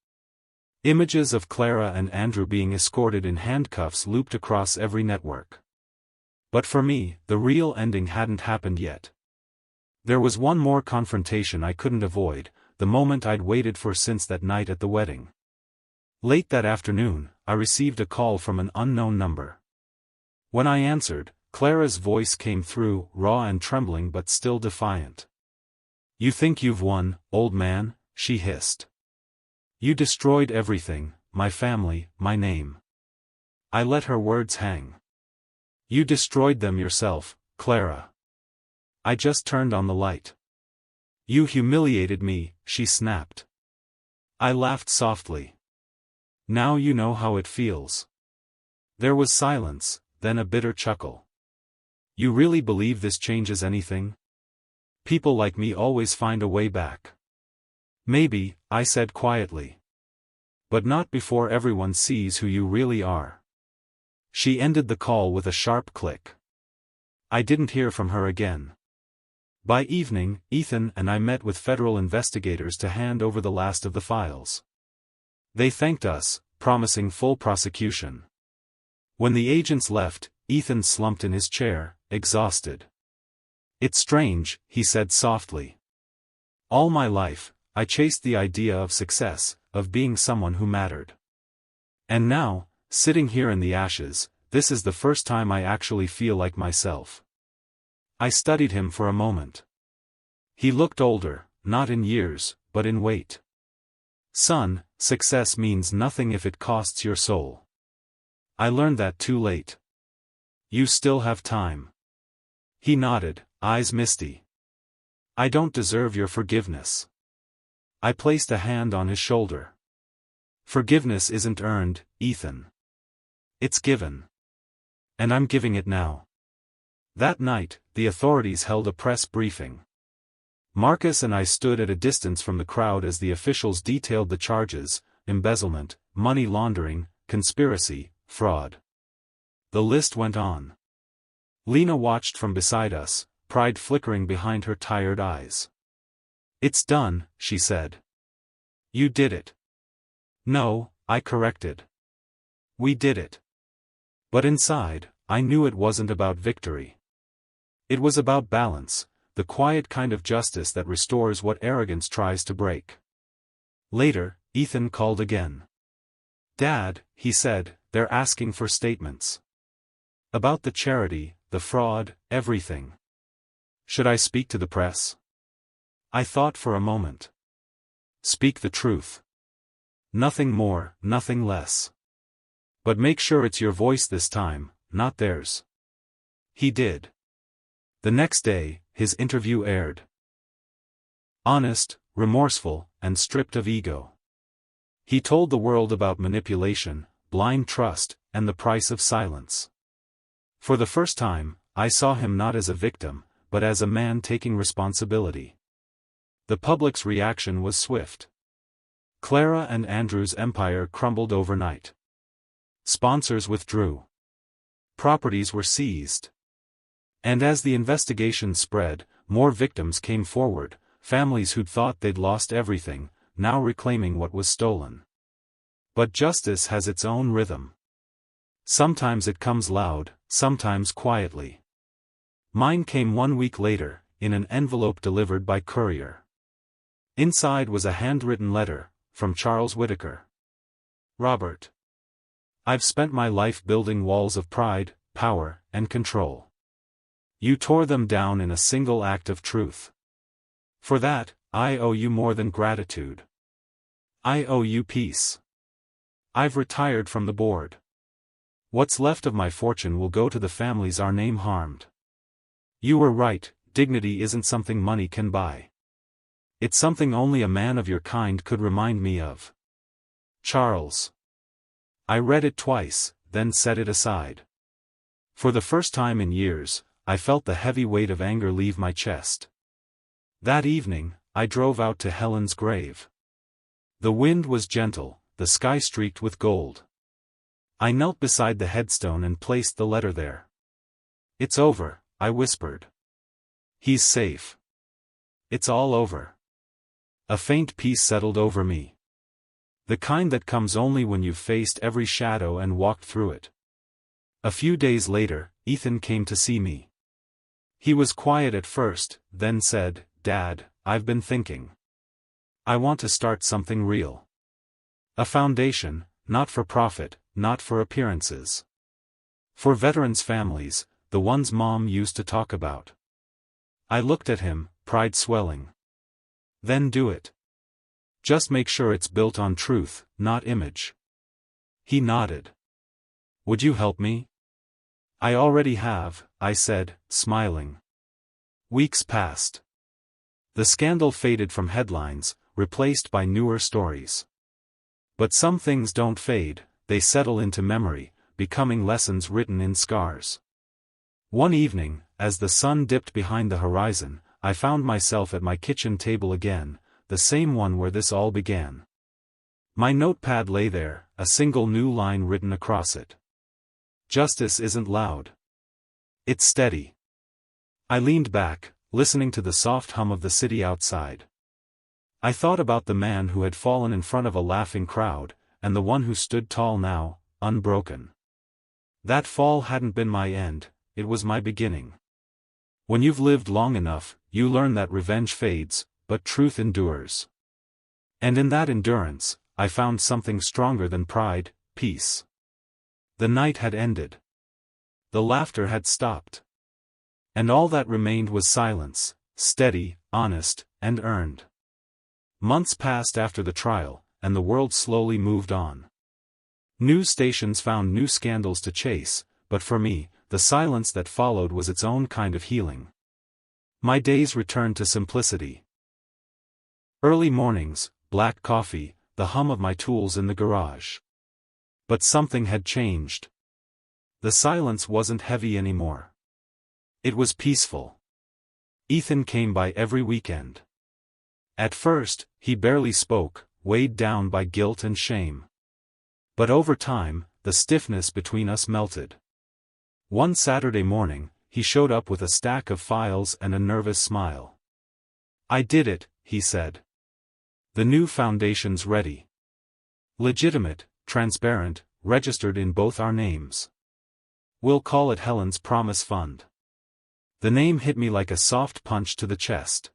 Images of Clara and Andrew being escorted in handcuffs looped across every network. But for me, the real ending hadn't happened yet. There was one more confrontation I couldn't avoid, the moment I'd waited for since that night at the wedding. Late that afternoon, I received a call from an unknown number. When I answered, Clara's voice came through, raw and trembling but still defiant. "You think you've won, old man," she hissed. "You destroyed everything, my family, my name." I let her words hang. "You destroyed them yourself, Clara." I just turned on the light. "You humiliated me," she snapped. I laughed softly. "Now you know how it feels." There was silence, then a bitter chuckle. "You really believe this changes anything? People like me always find a way back." "Maybe," I said quietly. "But not before everyone sees who you really are." She ended the call with a sharp click. I didn't hear from her again. By evening, Ethan and I met with federal investigators to hand over the last of the files. They thanked us, promising full prosecution. When the agents left, Ethan slumped in his chair, exhausted. "It's strange," he said softly. "All my life, I chased the idea of success, of being someone who mattered. And now, sitting here in the ashes, this is the first time I actually feel like myself." I studied him for a moment. He looked older, not in years, but in weight. "Son, success means nothing if it costs your soul. I learned that too late. You still have time." He nodded, eyes misty. "I don't deserve your forgiveness." I placed a hand on his shoulder. "Forgiveness isn't earned, Ethan. It's given. And I'm giving it now." That night, the authorities held a press briefing. Marcus and I stood at a distance from the crowd as the officials detailed the charges: embezzlement, money laundering, conspiracy, fraud. The list went on. Lena watched from beside us, pride flickering behind her tired eyes. "It's done," she said. "You did it." "No," I corrected. "We did it." But inside, I knew it wasn't about victory. It was about balance, the quiet kind of justice that restores what arrogance tries to break. Later, Ethan called again. "Dad," he said, "they're asking for statements. About the charity, the fraud, everything. Should I speak to the press?" I thought for a moment. "Speak the truth. Nothing more, nothing less." But make sure it's your voice this time, not theirs. He did. The next day, his interview aired. Honest, remorseful, and stripped of ego. He told the world about manipulation, blind trust, and the price of silence. For the first time, I saw him not as a victim, but as a man taking responsibility. The public's reaction was swift. Clara and Andrew's empire crumbled overnight. Sponsors withdrew. Properties were seized. And as the investigation spread, more victims came forward, families who'd thought they'd lost everything, now reclaiming what was stolen. But justice has its own rhythm. Sometimes it comes loud, sometimes quietly. Mine came 1 week later, in an envelope delivered by courier. Inside was a handwritten letter, from Charles Whitaker. Robert. I've spent my life building walls of pride, power, and control. You tore them down in a single act of truth. For that, I owe you more than gratitude. I owe you peace. I've retired from the board. What's left of my fortune will go to the families our name harmed. You were right, dignity isn't something money can buy. It's something only a man of your kind could remind me of. Charles. I read it twice, then set it aside. For the first time in years, I felt the heavy weight of anger leave my chest. That evening, I drove out to Helen's grave. The wind was gentle, the sky streaked with gold. I knelt beside the headstone and placed the letter there. It's over, I whispered. He's safe. It's all over. A faint peace settled over me. The kind that comes only when you've faced every shadow and walked through it. A few days later, Ethan came to see me. He was quiet at first, then said, "Dad, I've been thinking. I want to start something real. A foundation, not for profit, not for appearances. For veterans' families, the ones Mom used to talk about." I looked at him, pride swelling. "Then do it. Just make sure it's built on truth, not image." He nodded. "Would you help me?" "I already have," I said, smiling. Weeks passed. The scandal faded from headlines, replaced by newer stories. But some things don't fade, they settle into memory, becoming lessons written in scars. One evening, as the sun dipped behind the horizon, I found myself at my kitchen table again, the same one where this all began. My notepad lay there, a single new line written across it. Justice isn't loud. It's steady. I leaned back, listening to the soft hum of the city outside. I thought about the man who had fallen in front of a laughing crowd, and the one who stood tall now, unbroken. That fall hadn't been my end, it was my beginning. When you've lived long enough, you learn that revenge fades, but truth endures. And in that endurance, I found something stronger than pride, peace. The night had ended. The laughter had stopped. And all that remained was silence, steady, honest, and earned. Months passed after the trial, and the world slowly moved on. News stations found new scandals to chase, but for me, the silence that followed was its own kind of healing. My days returned to simplicity. Early mornings, black coffee, the hum of my tools in the garage. But something had changed. The silence wasn't heavy anymore. It was peaceful. Ethan came by every weekend. At first, he barely spoke, weighed down by guilt and shame. But over time, the stiffness between us melted. One Saturday morning, he showed up with a stack of files and a nervous smile. "I did it," he said. "The new foundation's ready. Legitimate, transparent, registered in both our names. We'll call it Helen's Promise Fund." The name hit me like a soft punch to the chest.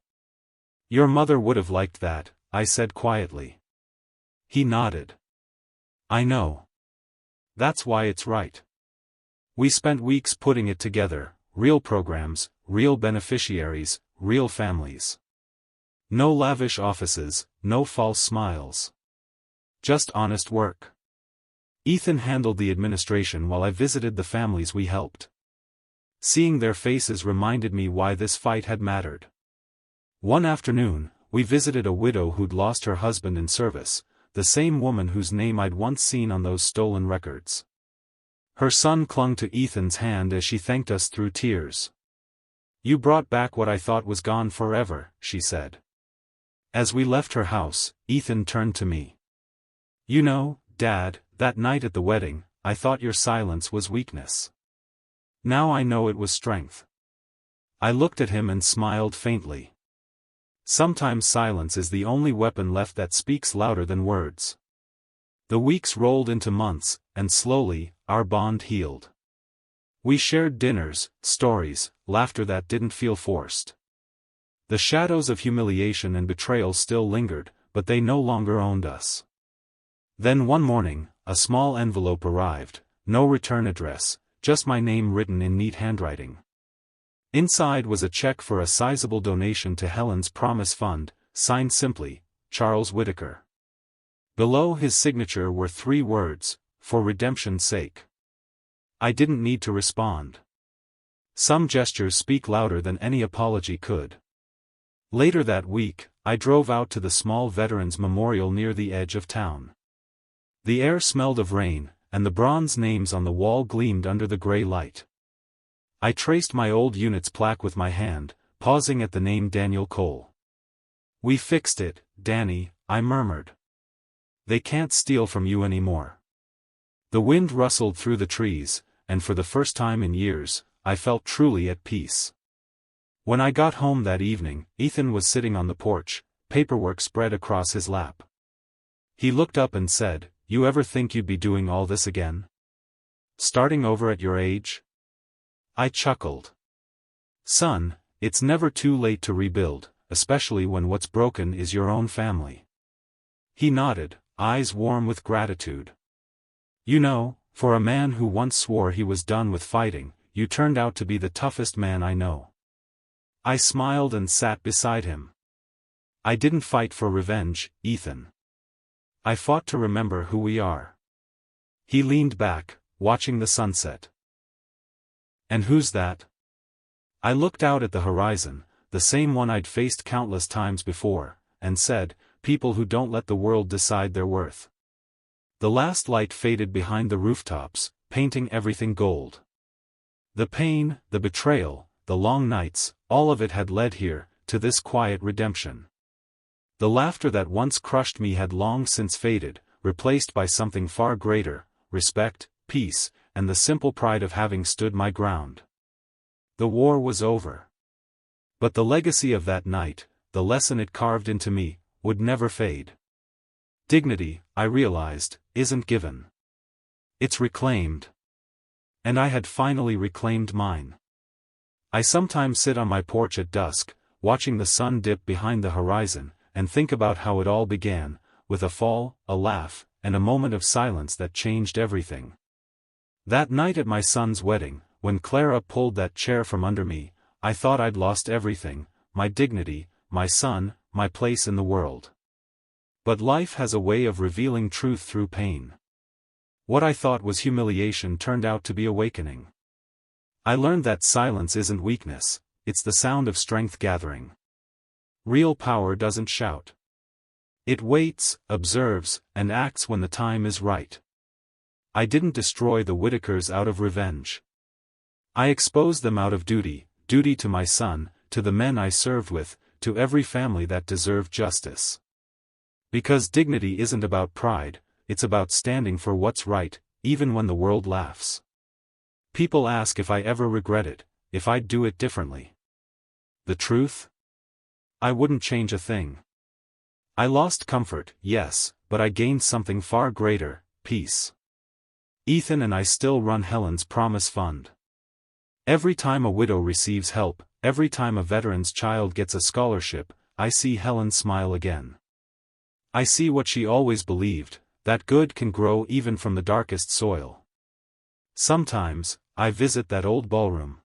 "Your mother would have liked that," I said quietly. He nodded. "I know. That's why it's right." We spent weeks putting it together, real programs, real beneficiaries, real families. No lavish offices, no false smiles. Just honest work. Ethan handled the administration while I visited the families we helped. Seeing their faces reminded me why this fight had mattered. One afternoon, we visited a widow who'd lost her husband in service, the same woman whose name I'd once seen on those stolen records. Her son clung to Ethan's hand as she thanked us through tears. "You brought back what I thought was gone forever," she said. As we left her house, Ethan turned to me. "You know, Dad, that night at the wedding, I thought your silence was weakness. Now I know it was strength." I looked at him and smiled faintly. Sometimes silence is the only weapon left that speaks louder than words. The weeks rolled into months, and slowly, our bond healed. We shared dinners, stories, laughter that didn't feel forced. The shadows of humiliation and betrayal still lingered, but they no longer owned us. Then one morning, a small envelope arrived, no return address, just my name written in neat handwriting. Inside was a check for a sizable donation to Helen's Promise Fund, signed simply, Charles Whitaker. Below his signature were 3 words, "For redemption's sake." I didn't need to respond. Some gestures speak louder than any apology could. Later that week, I drove out to the small veterans memorial near the edge of town. The air smelled of rain, and the bronze names on the wall gleamed under the gray light. I traced my old unit's plaque with my hand, pausing at the name Daniel Cole. "We fixed it, Danny," I murmured. "They can't steal from you anymore." The wind rustled through the trees, and for the first time in years, I felt truly at peace. When I got home that evening, Ethan was sitting on the porch, paperwork spread across his lap. He looked up and said, "You ever think you'd be doing all this again? Starting over at your age?" I chuckled. "Son, it's never too late to rebuild, especially when what's broken is your own family." He nodded, eyes warm with gratitude. "You know, for a man who once swore he was done with fighting, you turned out to be the toughest man I know." I smiled and sat beside him. "I didn't fight for revenge, Ethan. I fought to remember who we are." He leaned back, watching the sunset. "And who's that?" I looked out at the horizon, the same one I'd faced countless times before, and said, "People who don't let the world decide their worth." The last light faded behind the rooftops, painting everything gold. The pain, the betrayal, the long nights, all of it had led here, to this quiet redemption. The laughter that once crushed me had long since faded, replaced by something far greater, respect, peace, and the simple pride of having stood my ground. The war was over. But the legacy of that night, the lesson it carved into me, would never fade. Dignity, I realized, isn't given. It's reclaimed. And I had finally reclaimed mine. I sometimes sit on my porch at dusk, watching the sun dip behind the horizon, and think about how it all began, with a fall, a laugh, and a moment of silence that changed everything. That night at my son's wedding, when Clara pulled that chair from under me, I thought I'd lost everything, my dignity, my son, my place in the world. But life has a way of revealing truth through pain. What I thought was humiliation turned out to be awakening. I learned that silence isn't weakness, it's the sound of strength gathering. Real power doesn't shout. It waits, observes, and acts when the time is right. I didn't destroy the Whitakers out of revenge. I exposed them out of duty, duty to my son, to the men I served with, to every family that deserved justice. Because dignity isn't about pride, it's about standing for what's right, even when the world laughs. People ask if I ever regret it, if I'd do it differently. The truth? I wouldn't change a thing. I lost comfort, yes, but I gained something far greater, peace. Ethan and I still run Helen's Promise Fund. Every time a widow receives help, every time a veteran's child gets a scholarship, I see Helen smile again. I see what she always believed, that good can grow even from the darkest soil. Sometimes, I visit that old ballroom.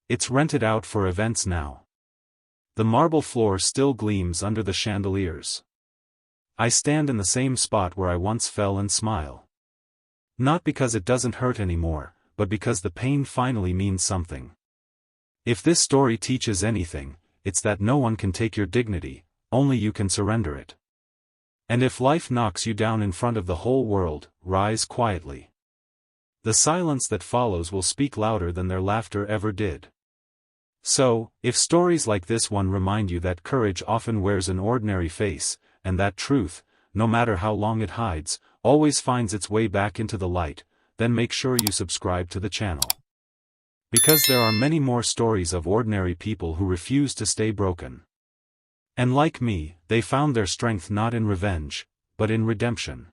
It's rented out for events now. The marble floor still gleams under the chandeliers. I stand in the same spot where I once fell and smile. Not because it doesn't hurt anymore, but because the pain finally means something. If this story teaches anything, it's that no one can take your dignity, only you can surrender it. And if life knocks you down in front of the whole world, rise quietly. The silence that follows will speak louder than their laughter ever did. So, if stories like this one remind you that courage often wears an ordinary face, and that truth, no matter how long it hides, always finds its way back into the light, then make sure you subscribe to the channel. Because there are many more stories of ordinary people who refuse to stay broken. And like me, they found their strength not in revenge, but in redemption.